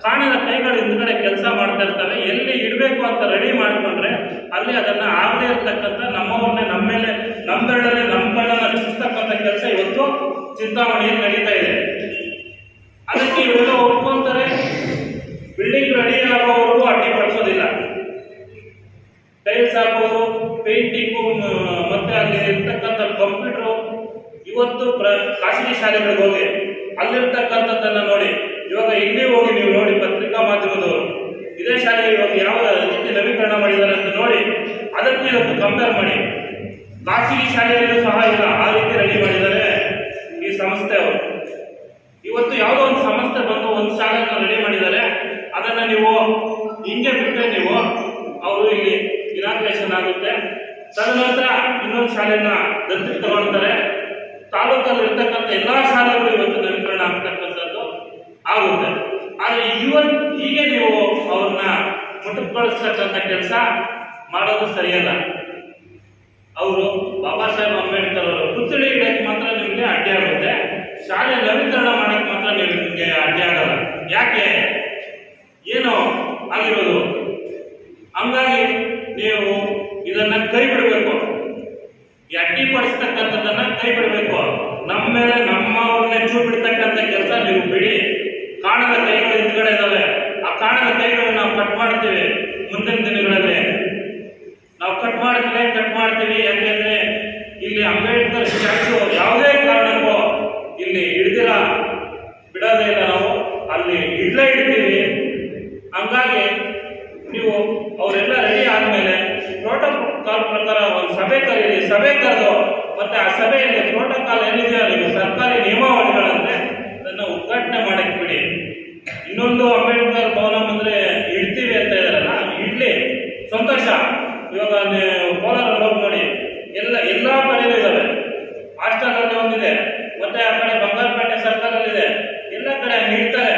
ಕಾಣದ ಕೈಗಳು ಹಿಂದ್ಗಡೆ ಕೆಲಸ ಮಾಡ್ತಾ ಇರ್ತವೆ. ಎಲ್ಲಿ ಇಡಬೇಕು ಅಂತ ರೆಡಿ ಮಾಡಿಕೊಂಡ್ರೆ ಅಲ್ಲಿ ಅದನ್ನು ಆಗದೇ ಇರ್ತಕ್ಕಂಥ ನಮ್ಮವನ್ನೇ ನಮ್ಮ ಮೇಲೆ ನಮ್ಮ ಬೆರಳಲ್ಲಿ ನಮ್ಮ ಕಣ್ಣನ್ನು ರಚಿಸ್ತಕ್ಕಂಥ ಕೆಲಸ ಇವತ್ತು ಚಿಂತಾಮಣಿಯಲ್ಲಿ ನಡೀತಾ ಇದೆ. ಅದಕ್ಕೆ ಇವರೆಲ್ಲ ಒಪ್ಕೊಂತಾರೆ. ಬಿಲ್ಡಿಂಗ್ ರೆಡಿ ಆಗೋವರೆಗೂ ಅಡ್ಡಿಪಡಿಸೋದಿಲ್ಲ. ಟೈಲ್ಸ್ ಹಾಕೋರು, ಪೇಂಟಿಂಗು ಮತ್ತು ಅಲ್ಲಿ ಇರ್ತಕ್ಕಂಥ ಕಂಪ್ಯೂಟರು. ಇವತ್ತು ಖಾಸಗಿ ಶಾಲೆಗಳಿಗೆ ಹೋಗಿ ಅಲ್ಲಿರ್ತಕ್ಕಂಥದ್ದನ್ನು ನೋಡಿ. ಇವಾಗ ಇಲ್ಲಿ ಹೋಗಿ ನೀವು ನೋಡಿ, ಪತ್ರಿಕಾ ಮಾಧ್ಯಮದವರು ಇದೇ ಶಾಲೆ ಇವಾಗ ಯಾವ ರೀತಿ ನವೀಕರಣ ಮಾಡಿದ್ದಾರೆ ಅಂತ ನೋಡಿ, ಅದಕ್ಕೆ ಇವತ್ತು ಕಂಪೇರ್ ಮಾಡಿ. ಖಾಸಗಿ ಶಾಲೆಯಲ್ಲೂ ಸಹ ಇಲ್ಲ, ಆ ರೀತಿ ರೆಡಿ ಮಾಡಿದ್ದಾರೆ ಈ ಸಂಸ್ಥೆಯವರು. ಇವತ್ತು ಯಾವುದೋ ಒಂದು ಸಂಸ್ಥೆ ಬಂದು ಒಂದು ಶಾಲೆಯನ್ನು ರೆಡಿ ಮಾಡಿದ್ದಾರೆ, ಅದನ್ನು ನೀವು ಹಿಂಗೆ ಬಿಟ್ಟರೆ ನೀವು ಅವರು ಇಲ್ಲಿ ಇನಾಗ್ರೇಷನ್ ಆಗುತ್ತೆ. ತದನಂತರ ಇನ್ನೊಂದು ಶಾಲೆಯನ್ನ ದತ್ತು ತಗೊಳ್ತಾರೆ. ತಾಲೂಕಲ್ಲಿ ಇರ್ತಕ್ಕಂಥ ಎಲ್ಲ ಶಾಲೆಗಳು ಇವತ್ತು ನವೀಕರಣ ಆಗ್ತಕ್ಕಂಥದ್ದು ಆಗುತ್ತೆ. ಆದರೆ ಹೀಗೆ ನೀವು ಅವ್ರನ್ನ ಮುಟ್ಟುಗೊಳಿಸ್ತಕ್ಕಂಥ ಕೆಲಸ ಮಾಡೋದು ಸರಿಯಲ್ಲ. ಅವರು ಬಾಬಾ ಸಾಹೇಬ್ ಅಂಬೇಡ್ಕರ್ ಅವರು ಪುತ್ಥಳಿ ಇಡಕ್ಕೆ ಮಾತ್ರ ನಿಮಗೆ ಅಡ್ಡಿ ಆಗುತ್ತೆ, ಶಾಲೆ ನವೀಕರಣ ಮಾಡಕ್ಕೆ ಮಾತ್ರ ನಿಮಗೆ ಅಡ್ಡಿ ಆಗಲ್ಲ. ಯಾಕೆ? ಏನು ಆಗಿರೋದು? ಹಂಗಾಗಿ ನೀವು ಇದನ್ನ ಕೈ ಬಿಡಬೇಕು. ಅಡ್ಡಿಪಡಿಸ್ತಕ್ಕಂಥದ್ದನ್ನ ಕೈ ಬಿಡಬೇಕು. ನಮ್ಮ ಮೇಲೆ ನಮ್ಮವ್ರನ್ನೇ ಚೂ ಬಿಡ್ತಕ್ಕಂಥ ಕೆಲಸ ನೀವು ಬಿಡಿ. ಕಾಣದ ಕೈಗಳು ಹಿಂದ್ಗಡೆ ಇದ್ದಾವೆ. ಆ ಕಾಣದ ಕೈಗಳನ್ನ ನಾವು ಕಟ್ ಮಾಡ್ತೀವಿ. ಮುಂದಿನ ದಿನಗಳಲ್ಲಿ ನಾವು ಕಟ್ ಮಾಡ್ತೀವಿ. ಯಾಕೆಂದ್ರೆ ಇಲ್ಲಿ ಅಂಬೇಡ್ಕರ್ ಸ್ಟ್ಯಾಚ್ಯೂ ಯಾವುದೇ ಕಾರಣಕ್ಕೂ ಇಲ್ಲಿ ಹಿಡ್ದಿರ ಬಿಡೋದೇ ಇಲ್ಲ. ನಾವು ಅಲ್ಲಿ ಇಡ್ತೀವಿ. ಹಂಗಾಗಿ ನೀವು ಅವರೆಲ್ಲ ರೆಡಿ ಆದಮೇಲೆ ಪ್ರೋಟೋಕಾಲ್ ಪ್ರಕಾರ ಒಂದು ಸಭೆ ಕರೀರಿ. ಸಭೆ ಕರೆದು ಮತ್ತೆ ಆ ಸಭೆಯಲ್ಲಿ ಪ್ರೋಟೋಕಾಲ್ ಏನಿದೆಯೋ ನೀವು ಸರ್ಕಾರಿ ನಿಯಮಾವಳಿಗಳಂತೆ ಅದನ್ನು ಉದ್ಘಾಟನೆ ಮಾಡಕ್ಕೆ ಬಿಡಿ. ಇನ್ನೊಂದು ಅಂಬೇಡ್ಕರ್ ಭವನ ಬಂದರೆ ಇಡ್ತೀವಿ ಅಂತ ಇದ್ದಾರಲ್ಲ, ಇಡ್ಲಿ, ಸಂತೋಷ. ಇವಾಗ ಕೋಲಾರಲ್ಲಿ ಹೋಗಿ ನೋಡಿ, ಎಲ್ಲ ಕಡೆಯೂ ಇದ್ದಾವೆ. ಹಾಸ್ಟೆಲಲ್ಲಿ ಒಂದಿದೆ, ಮತ್ತೆ ಆ ಕಡೆ ಬಂಗಾರಪೇಟೆ ಸರ್ಕಲಲ್ಲಿದೆ. ಎಲ್ಲ ಕಡೆ ಇಡ್ತಾರೆ.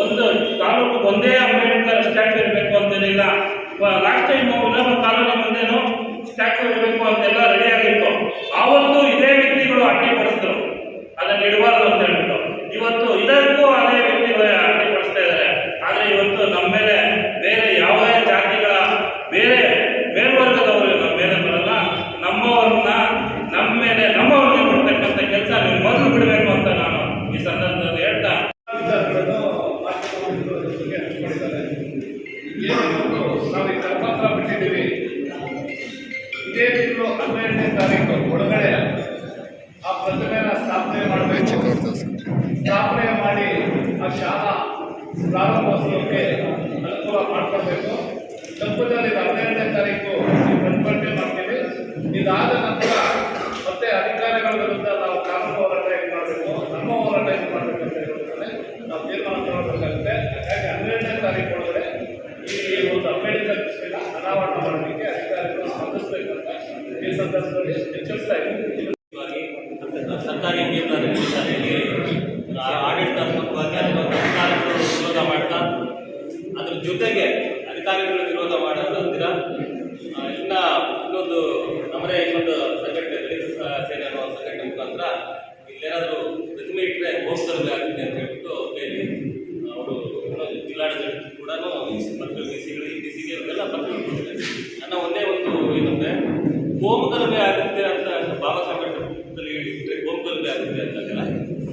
ಒಂದು ತಾಲೂಕು ಒಂದೇ ಅಂಬೇಡ್ಕರ್ ಸ್ಟ್ಯಾಚ್ಯೂ ಇರಬೇಕು ಅಂತೇನಿಲ್ಲ. ಲಾಸ್ಟ್ ಟೈಮ್ ಇನ್ನೊಬ್ಬ ಕಾಲೋನಿ ಮುಂದೆನೂ ಸ್ಟ್ಯಾಚ್ಯೂ ಇರಬೇಕು ಅಂತೆಲ್ಲ ರೆಡಿ ಆಗಿತ್ತು. ಆವತ್ತು ಇದೇ ವ್ಯಕ್ತಿಗಳು ಅಡ್ಡಿಪಡಿಸಿದ್ರು, ಅದನ್ನು ಇಡಬಾರ್ದು ಅಂತ ಹೇಳ್ಬಿಟ್ಟು. ಇವತ್ತು ಇದಕ್ಕೂ ಅದೇ ವ್ಯಕ್ತಿಗಳು ಅಡ್ಡಿಪಡಿಸ್ತಾ ಇದ್ದಾರೆ. ಆದರೆ ಇವತ್ತು ನಮ್ಮ ಮೇಲೆ ಬೇರೆ ಯಾವುದೇ ಜಾತಿಗಳ ಬೇರೆ ಮೇಲ್ವರ್ಗದವರು ನಮ್ಮ ಮೇಲೆ ಬರಲ್ಲ. ನಮ್ಮವ್ರನ್ನ ನಮ್ಮ ಮೇಲೆ ನಮ್ಮವ್ರಿಗೆ ಕೊಡ್ತಕ್ಕಂಥ ಕೆಲಸ ನೀವು ಮೊದಲು ಬಿಡಬೇಕು ಅಂತ ನಾನು ಈ ಸಂದರ್ಭದಲ್ಲಿ ಹೇಳ್ತಾ ನಾವು ಈ ಕರ್ಮಪತ್ರ ಬಿಟ್ಟಿದ್ದೀವಿ. ಇದೇ ತಿಂಗಳು 12ನೇ ತಾರೀಕು ಒಳಗಡೆ ಆ ಪ್ರತಿಮೆಯನ್ನು ಸ್ಥಾಪನೆ ಮಾಡಬೇಕು. ಸ್ಥಾಪನೆ ಮಾಡಿ ಆ ಶಾಲಾ ಪ್ರಾರಂಭೋತ್ಸವಕ್ಕೆ ಅನುಕೂಲ ಮಾಡಿಕೊಡ್ಬೇಕು. ತಪ್ಪದಲ್ಲಿ 12ನೇ ತಾರೀಕು ಪ್ರತಿಭಟನೆ ಮಾಡ್ತೀವಿ. ಇದಾದ ನಂತರ ಮತ್ತೆ ಅಧಿಕಾರಿಗಳ ವಿರುದ್ಧ ನಾವು ಕಾನೂನು ಹೋರಾಟ ಇದು ಮಾಡಬೇಕು, ನಮ್ಮ ಹೋರಾಟ ಇದು ಮಾಡಬೇಕು ಅಂತ ಹೇಳಿದ್ರೆ ನಾವು ತೀರ್ಮಾನ ತಗೊಳ್ಬೇಕಾಗುತ್ತೆ. ಹಾಗಾಗಿ 12ನೇ ತಾರೀಕು ಒಳಗಡೆ ಈ ಒಂದು ಅಂಬೇಡ್ಕರ್ ಪ್ರತಿಮೆನ ಅನಾವರಣ ಮಾಡೋದಕ್ಕೆ ಅಧಿಕಾರಿಗಳು ಸ್ಪಂದಿಸಬೇಕಂತ ಈ ಸಂದರ್ಭದಲ್ಲಿ ಎಚ್ಚರಿಸ್ತಾ ಇದ್ದೀವಿ. ಸರ್ಕಾರಿ ಹಿರಿಯ ಪ್ರಾಥಮಿಕ ಶಾಲೆಯಲ್ಲಿ ಆಡಳಿತಾತ್ಮಕವಾಗಿ ಅಥವಾ ಅಧಿಕಾರಿಗಳು ವಿರೋಧ ಮಾಡ್ತಾ ಅದ್ರ ಜೊತೆಗೆ ಅಧಿಕಾರಿಗಳು ವಿರೋಧ ಮಾಡೋದ್ರ ಇನ್ನೊಂದು ನಮ್ಮದೇ ಇನ್ನೊಂದು ಸಂಘಟನೆ ದಲಿತ ಸೇನೆ ಇಲ್ಲೇನಾದರೂ ಪ್ರತಿಮೆ ಇಟ್ಟರೆ ಹೋಗ್ತದೆ ಆಗುತ್ತೆ ಅಂತ ಹೇಳ್ಬಿಟ್ಟು ಕೈಯಲ್ಲಿ ಅವರು ಜಿಲ್ಲಾಡಳಿತ ಕೂಡ ಮಕ್ಕಳು ಡಿಸಿಗೆ ಅವರೆಲ್ಲ ಮಕ್ಕಳು ನನ್ನ ಒಂದೇ ಒಂದು ಏನಂದರೆ ಗೋಮುಗಲಭೆ ಆಗುತ್ತೆ ಅಂತ ಬಾಬಾ ಸಾಹೇಬ್ ಅಂಬೇಡ್ಕರ್ ಹೇಳಿದ್ರೆ ಗೋಮುಗಲಭೆ ಆಗುತ್ತೆ ಅಂತಲ್ಲ,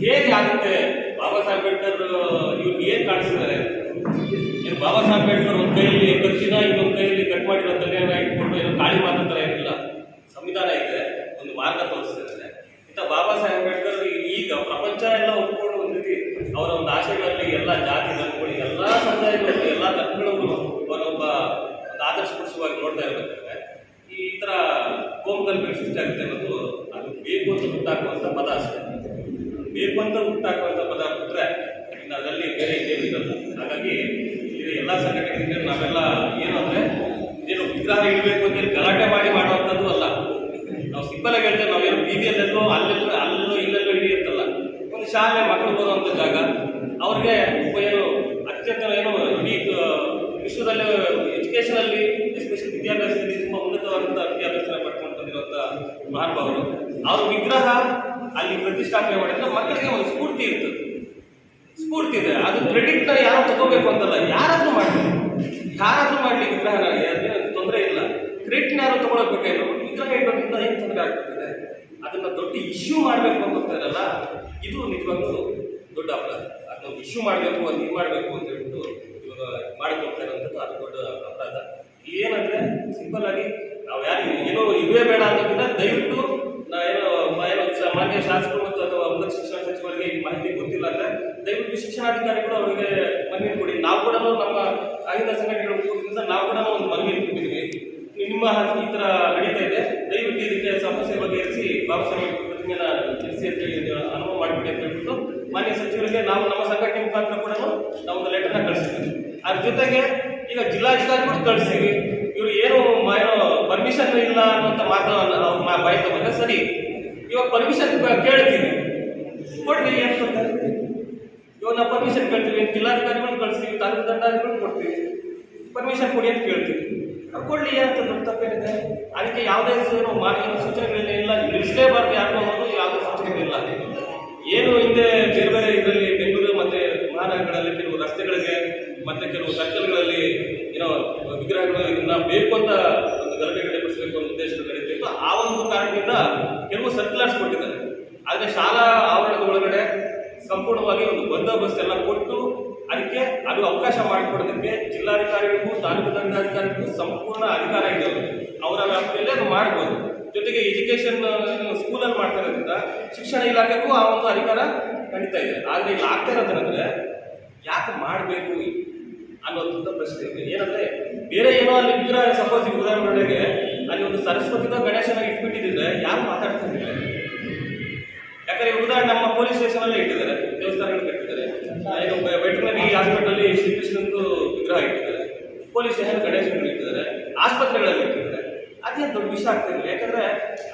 ಹೇಗೆ ಆಗುತ್ತೆ? ಬಾಬಾ ಸಾಹೇಬ್ ಅಂಬೇಡ್ಕರ್ ಇವ್ರಿಗೆ ಏನು ಕಾಣಿಸಿದ್ದಾರೆ? ಏನು ಬಾಬಾ ಸಾಹೇಬ್ ಅಂಬೇಡ್ಕರ್ ಒಂದು ಕೈಯಲ್ಲಿ ಕಚ್ಚಿನ ಇನ್ನೊಂದು ಕೈಯಲ್ಲಿ ಕಟ್ ಮಾಡಿರೋ ತಲೆಯನ್ನು ಇಟ್ಕೊಂಡು ಏನೋ ಕಾಳಿ ಮಾತಾಡ್ತಾ ಏನಿಲ್ಲ. ಸಂವಿಧಾನ ಇದೆ, ಒಂದು ಮಾರ್ಗ ತೋರಿಸ್ತಿದ್ದಾರೆ. ಇಂಥ ಬಾಬಾ ಸಾಹೇಬ್ ಅಂಬೇಡ್ಕರ್ ಈಗ ಪ್ರಪಂಚ ಎಲ್ಲ ಒಪ್ಕೊಂಡು ಒಂದು ರೀತಿ ಅವರ ಒಂದು ಆಶಯಗಳಲ್ಲಿ ಎಲ್ಲ ಜಾತಿ ಧರ್ಮಗಳು ಎಲ್ಲ ಸಮುದಾಯಗಳು ಎಲ್ಲ ಧರ್ಮಗಳು ಅವರೊಬ್ಬ ಒಂದು ಆದರ್ಶಪಡಿಸುವಾಗಿ ನೋಡ್ತಾ ಇರಬೇಕಾದ್ರೆ ಈ ಥರ ಕೋಮುಗಲಭೆ ಸೃಷ್ಟಿ ಆಗುತ್ತೆ ಅನ್ನೋದು ಅದು ಬೇಕು ಅಂತ ಹುಟ್ಟಾಕುವಂಥ ಪದ ಅಷ್ಟೇ. ಬೇಕು ಅಂತ ಹುಟ್ಟಾಕುವಂಥ ಪದ ಬಿಟ್ಟರೆ ಇನ್ನು ಅದರಲ್ಲಿ ಬೇರೆ ಇದೇನು ಇರಲ್ಲ. ಹಾಗಾಗಿ ಇದು ಎಲ್ಲ ಸಂಘಟನೆಗಳಿಗೆ ನಾವೆಲ್ಲ ಏನು ಅಂದರೆ ಇದೇನು ವಿಗ್ರಹ ಇಡಬೇಕು ಅಂತ ಗಲಾಟೆ ಮಾಡಿ ಮಾಡುವಂಥದ್ದು ಅಲ್ಲ. ನಾವು ಸಿಂಪಲ್ ಆಗಿ ಹೇಳ್ತೇವೆ, ನಾವೇನು ಬೀದಿಯಲ್ಲೆಲ್ಲೋ ಅಲ್ಲೋ ಇಲ್ಲೆಲ್ಲೋ ಹಿಡಿಯುತ್ತಲ್ಲ, ಒಂದು ಶಾಲೆ ಮಕ್ಕಳು ಬರುವಂಥ ಜಾಗ, ಅವ್ರಿಗೆ ಏನು ಅತ್ಯಂತ ಏನು ಇಡೀ ವಿಶ್ವದಲ್ಲಿ ಎಜುಕೇಷನಲ್ಲಿ ಎಸ್ಪೆಷಲಿ ವಿದ್ಯಾಭ್ಯಾಸದಲ್ಲಿ ತುಂಬ ಉನ್ನತವಾದಂಥ ವಿದ್ಯಾಭ್ಯಾಸ ಪಡ್ಕೊಂಡು ಬಂದಿರುವಂಥ ಮಹಾನುಭಾವರು ಅವ್ರ ವಿಗ್ರಹ ಅಲ್ಲಿ ಪ್ರತಿಷ್ಠಾಪನೆ ಮಾಡಿದ್ರೆ ಮಕ್ಕಳಿಗೆ ಒಂದು ಸ್ಫೂರ್ತಿ ಇರ್ತದೆ, ಸ್ಫೂರ್ತಿ ಇದೆ. ಅದು ಕ್ರೆಡಿಟ್ನ ಯಾರು ತಗೋಬೇಕು ಅಂತಲ್ಲ, ಯಾರಾದರೂ ಮಾಡಲಿ ವಿಗ್ರಹನ, ತೊಂದರೆ ಇಲ್ಲ. ಕ್ರೆಡಿಟ್ನ ಯಾರು ತಗೊಳ್ಬೇಕಾಗಿಲ್ಲ. ವಿಗ್ರಹ ಇಡೋದ್ರಿಂದ ಏನು ತೊಂದರೆ ಆಗ್ತದೆ? ಅದನ್ನು ದೊಡ್ಡ ಇಶ್ಯೂ ಮಾಡಬೇಕು ಅಂತ ಹೋಗ್ತಾರಲ್ಲ, ಇದು ನಿಜವಾಗ್ಲೂ ದೊಡ್ಡ ಅಪರಾಧ. ಅದನ್ನು ಇಶ್ಯೂ ಮಾಡಬೇಕು, ಅದು ಇದು ಮಾಡಬೇಕು ಅಂತ ಹೇಳ್ಬಿಟ್ಟು ಇವಾಗ ಮಾಡಕ್ಕೆ ಹೋಗ್ತಾ ಇರೋಂಥದ್ದು ಅದು ದೊಡ್ಡ ಅಪರಾಧ. ಏನಂದರೆ ಸಿಂಪಲ್ ಆಗಿ ನಾವು ಯಾರು ಏನೋ ಇವೇ ಬೇಡ ಅನ್ನೋದ್ರಿಂದ ದಯವಿಟ್ಟು ಏನೋ ಮಾನ್ಯ ಶಾಸಕರು ಮತ್ತು ಅಥವಾ ಉನ್ನತ ಶಿಕ್ಷಣ ಸಚಿವರಿಗೆ ಈ ಮಾಹಿತಿ ಗೊತ್ತಿಲ್ಲ ಅಂದರೆ ದಯವಿಟ್ಟು ಶಿಕ್ಷಣಾಧಿಕಾರಿಗಳು ಅವರಿಗೆ ಮನವಿ ಕೊಡಿ. ನಾವು ಕೂಡ ನಮ್ಮ ಆಗಿನ ಸಂಘಟನೆಗಳ ಒಕ್ಕೂಟದಿಂದ ನಾವು ಕೂಡ ಒಂದು ಮನವಿ ಕೊಟ್ಟಿದ್ದೀವಿ. ನಿಮ್ಮ ಈ ಥರ ನಡೀತಾ ಇದೆ, ದಯವಿಟ್ಟು ಇದಕ್ಕೆ ಸಮಸ್ಯೆ ಬಗೆಹರಿಸಿ ಬಾಬಾ ಸಾಹೇಬ್ ಪ್ರತಿಮೆನ ತಿಳಿಸಿ ಅಂತ ಹೇಳಿ ಅನುಭವ ಮಾಡಿಬಿಡಿ ಅಂತ ಹೇಳ್ಬಿಟ್ಟು ಮಾನ್ಯ ಸಚಿವರಿಗೆ ನಾವು ನಮ್ಮ ಸಂಘಟನೆ ಮುಖಾಂತರ ಕೂಡ ನಾವು ಒಂದು ಲೆಟರ್ನ ಕಳಿಸ್ತೀವಿ. ಅದ್ರ ಜೊತೆಗೆ ಈಗ ಜಿಲ್ಲಾಧಿಕಾರಿಗಳು ಕಳಿಸ್ತೀವಿ. ಇವರು ಏನು ಪರ್ಮಿಷನ್ ಇಲ್ಲ ಅನ್ನೋಂಥ ಮಾತು ಅವ್ರ ಬಾಯ್ತ ಬಂದರೆ ಸರಿ, ಇವಾಗ ಪರ್ಮಿಷನ್ ಕೇಳ್ತೀವಿ, ಕೊಡ್ರಿ ಏನು ಕೊಡ್ತಾರೆ? ಇವಾಗ ನಾವು ಪರ್ಮಿಷನ್ ಕೇಳ್ತೀವಿ, ಜಿಲ್ಲಾಧಿಕಾರಿಗಳು ಕಳಿಸ್ತೀವಿ, ತಾಲೂಕು ದಂಡಾಧಿಕಾರಿಗಳು ಕೊಡ್ತೀವಿ, ಪರ್ಮಿಷನ್ ಕೊಡಿ ಅಂತ ಕೇಳ್ತೀವಿ. ಕೊಡಲಿ, ಏನಂತ ದೊಡ್ಡ ತಪ್ಪೇನಿದೆ? ಅದಕ್ಕೆ ಯಾವುದೇ ಮಾರ್ಗದ ಸೂಚನೆಗಳಿಲ್ಲ, ನಿಲ್ಲಿಸಲೇಬಾರ್ದು ಯಾರು ಅನ್ನೋದು ಯಾವುದೇ ಸೂಚನೆಗಳಿಲ್ಲ. ಏನು ಹಿಂದೆ ಬೇರೆ ಬೇರೆ ಇದರಲ್ಲಿ ಬೆಂಗಳೂರು ಮತ್ತು ಮಹಾನಗರಗಳಲ್ಲಿ ಕೆಲವು ರಸ್ತೆಗಳಿಗೆ ಮತ್ತು ಕೆಲವು ಸರ್ಕಲ್ಗಳಲ್ಲಿ ಏನೋ ವಿಗ್ರಹಗಳು ಇದನ್ನ ಬೇಕು ಅಂತ ಒಂದು ಗಲಾಟೆ ಪಡಿಸಬೇಕು ಅನ್ನೋ ಉದ್ದೇಶಗಳು ನಡೀತಿತ್ತು. ಆ ಒಂದು ಕಾರಣದಿಂದ ಕೆಲವು ಸರ್ಕ್ಯುಲರ್ಸ್ ಕೊಟ್ಟಿದ್ದಾರೆ. ಆದರೆ ಶಾಲಾ ಆವರಣದ ಒಳಗಡೆ ಸಂಪೂರ್ಣವಾಗಿ ಒಂದು ಬಂದೋಬಸ್ತ್ ಎಲ್ಲ ಕೊಟ್ಟು ಅದಕ್ಕೆ ಅದು ಅವಕಾಶ ಮಾಡಿಕೊಡೋದಕ್ಕೆ ಜಿಲ್ಲಾಧಿಕಾರಿಗಳಿಗೂ ತಾಲೂಕು ದಂಡಾಧಿಕಾರಿಗಳಿಗೂ ಸಂಪೂರ್ಣ ಅಧಿಕಾರ ಇದೆ. ಅವರ ವ್ಯಾಪ್ತಿಯಲ್ಲೇ ಅದು ಮಾಡ್ಬೋದು. ಜೊತೆಗೆ ಎಜುಕೇಷನ್ ಸ್ಕೂಲಲ್ಲಿ ಮಾಡ್ತಾ ಇರೋದ್ರಿಂದ ಶಿಕ್ಷಣ ಇಲಾಖೆಗೂ ಆ ಒಂದು ಅಧಿಕಾರ ಖಂಡಿತ ಇದೆ. ಆದರೆ ಇಲ್ಲಿ ಆಗ್ತಾ ಇರೋದಂದ್ರೆ ಯಾಕೆ ಮಾಡಬೇಕು ಅನ್ನೋದಂಥ ಪ್ರಶ್ನೆ ಇದೆ. ಏನಂದರೆ ಬೇರೆ ಏನೋ ಅಲ್ಲಿ ವಿಗ್ರಹ ಸಪೋಸ್ ಉದಾಹರಣೆಗೆ ಅಲ್ಲಿ ಒಂದು ಸರಸ್ವತಿದ ಗಣೇಶನ ಇಟ್ಬಿಟ್ಟಿದ್ರೆ ಯಾರು ಮಾತಾಡ್ತಾ ಇದ್ದಾರೆ? ಯಾಕಂದರೆ ಉದಾಹರಣೆ ನಮ್ಮ ಪೊಲೀಸ್ ಸ್ಟೇಷನಲ್ಲೇ ಇಟ್ಟಿದ್ದಾರೆ, ದೇವಸ್ಥಾನಗಳು ಇಟ್ಟಿದ್ದಾರೆ, ಏನು ವೆಟರ್ನರಿ ಹಾಸ್ಪಿಟಲಲ್ಲಿ ಶ್ರೀಕೃಷ್ಣಂದು ವಿಗ್ರಹ ಇಟ್ಟಿದ್ದಾರೆ, ಪೊಲೀಸ್ ಸ್ಟೇಷನ್ ಗಣೇಶಗಳು ಇಟ್ಟಿದ್ದಾರೆ, ಆಸ್ಪತ್ರೆಗಳಲ್ಲಿ ಇಟ್ಟಿದ್ದಾರೆ. ಅದೇನು ದೊಡ್ಡ ವಿಷಯ ಆಗ್ತಿರಲಿಲ್ಲ. ಯಾಕಂದರೆ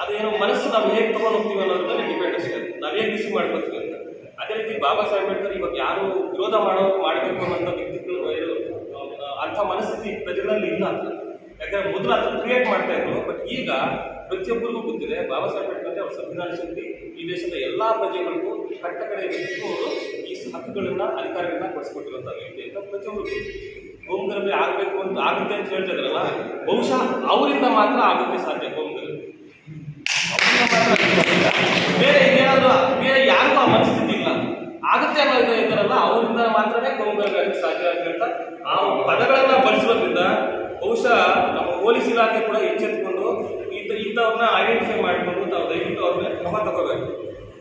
ಅದೇನೋ ಮನಸ್ಸು ನಾವು ಹೇಗೆ ತೊಗೊಂಡು ಹೋಗ್ತೀವಿ ಅನ್ನೋದ್ರ ಮೇಲೆ ಡಿಪೆಂಡ್ ಅಷ್ಟೇ, ನಾವು ಹೇಗೆ ರಿಸೀವ್ ಮಾಡ್ಕೊತೀವಿ ಅಂತ. ಅದೇ ರೀತಿ ಬಾಬಾ ಸಾಹೇಬ್ ಅಂಬೇಡ್ಕರ್ ಇವಾಗ ಯಾರು ವಿರೋಧ ಮಾಡಬೇಕು ಅನ್ನೋಂಥ ವ್ಯಕ್ತಿಗಳು ಅಂಥ ಮನಸ್ಥಿತಿ ಪ್ರಜೆಗಳಲ್ಲಿ ಇಲ್ಲ ಅಂತ. ಯಾಕಂದರೆ ಮೊದಲು ಅದನ್ನು ಕ್ರಿಯೇಟ್ ಮಾಡ್ತಾ ಇದ್ರು. ಬಟ್ ಈಗ ಪ್ರತಿಯೊಬ್ಬರಿಗೂ ಗೊತ್ತಿದೆ ಬಾಬಾ ಸಾಹೇಬ್ ಅಂಬೇಡ್ಕರ್ ಅವ್ರ ಸಂವಿಧಾನ ಶಕ್ತಿ ಈ ದೇಶದ ಎಲ್ಲ ಪ್ರಜೆಗಳಿಗೂ ಕಟ್ಟ ಕಡೆ ವ್ಯಕ್ತಿಗೂ ಅವರು ಈ ಹಕ್ಕುಗಳನ್ನು ಅಧಿಕಾರಗಳನ್ನ ಕೊಡಿಸ್ಕೊಟ್ಟಿರುವಂಥ ವ್ಯಕ್ತಿ ಅಂತ ಪ್ರತಿಯೊಬ್ಬರಿಗೂ. ಗೋಮುಗಲಭೆ ಆಗಬೇಕು ಅಂತ ಆಗುತ್ತೆ ಅಂತ ಹೇಳ್ತಾ ಇದ್ರಲ್ಲ, ಬಹುಶಃ ಅವರಿಂದ ಮಾತ್ರ ಆಗುತ್ತೆ ಸಾಧ್ಯ. ಗೋಮುಗಲಭೆ ಅವರಿಂದ ಮಾತ್ರ, ಬೇರೆ ಏನಾದರೂ ಬೇರೆ ಯಾರಿಗೂ ಆ ಮನಸ್ಥಿತಿ ಇಲ್ಲ. ಆಗುತ್ತೆ ಅನ್ನೋದು ಇದ್ದಾರಲ್ಲ, ಅವರಿಂದ ಮಾತ್ರನೇ ಗೋಮುಗಲಭೆ ಆಗಕ್ಕೆ ಸಾಧ್ಯ ಅಂತ ಹೇಳ್ತಾ ಆ ಪದಗಳನ್ನು ಬಳಸೋದ್ರಿಂದ ಬಹುಶಃ ನಮ್ಮ ಪೊಲೀಸ್ ಇಲಾಖೆ ಕೂಡ ಎಚ್ಚೆತ್ತುಕೊಂಡು ಇಂಥವ್ರನ್ನ ಐಡೆಂಟಿಫೈ ಮಾಡಿಕೊಂಡು ತಾವು ದಯವಿಟ್ಟು ಅವ್ರ ಮೇಲೆ ಕ್ರಮ ತಗೋಬೇಕು.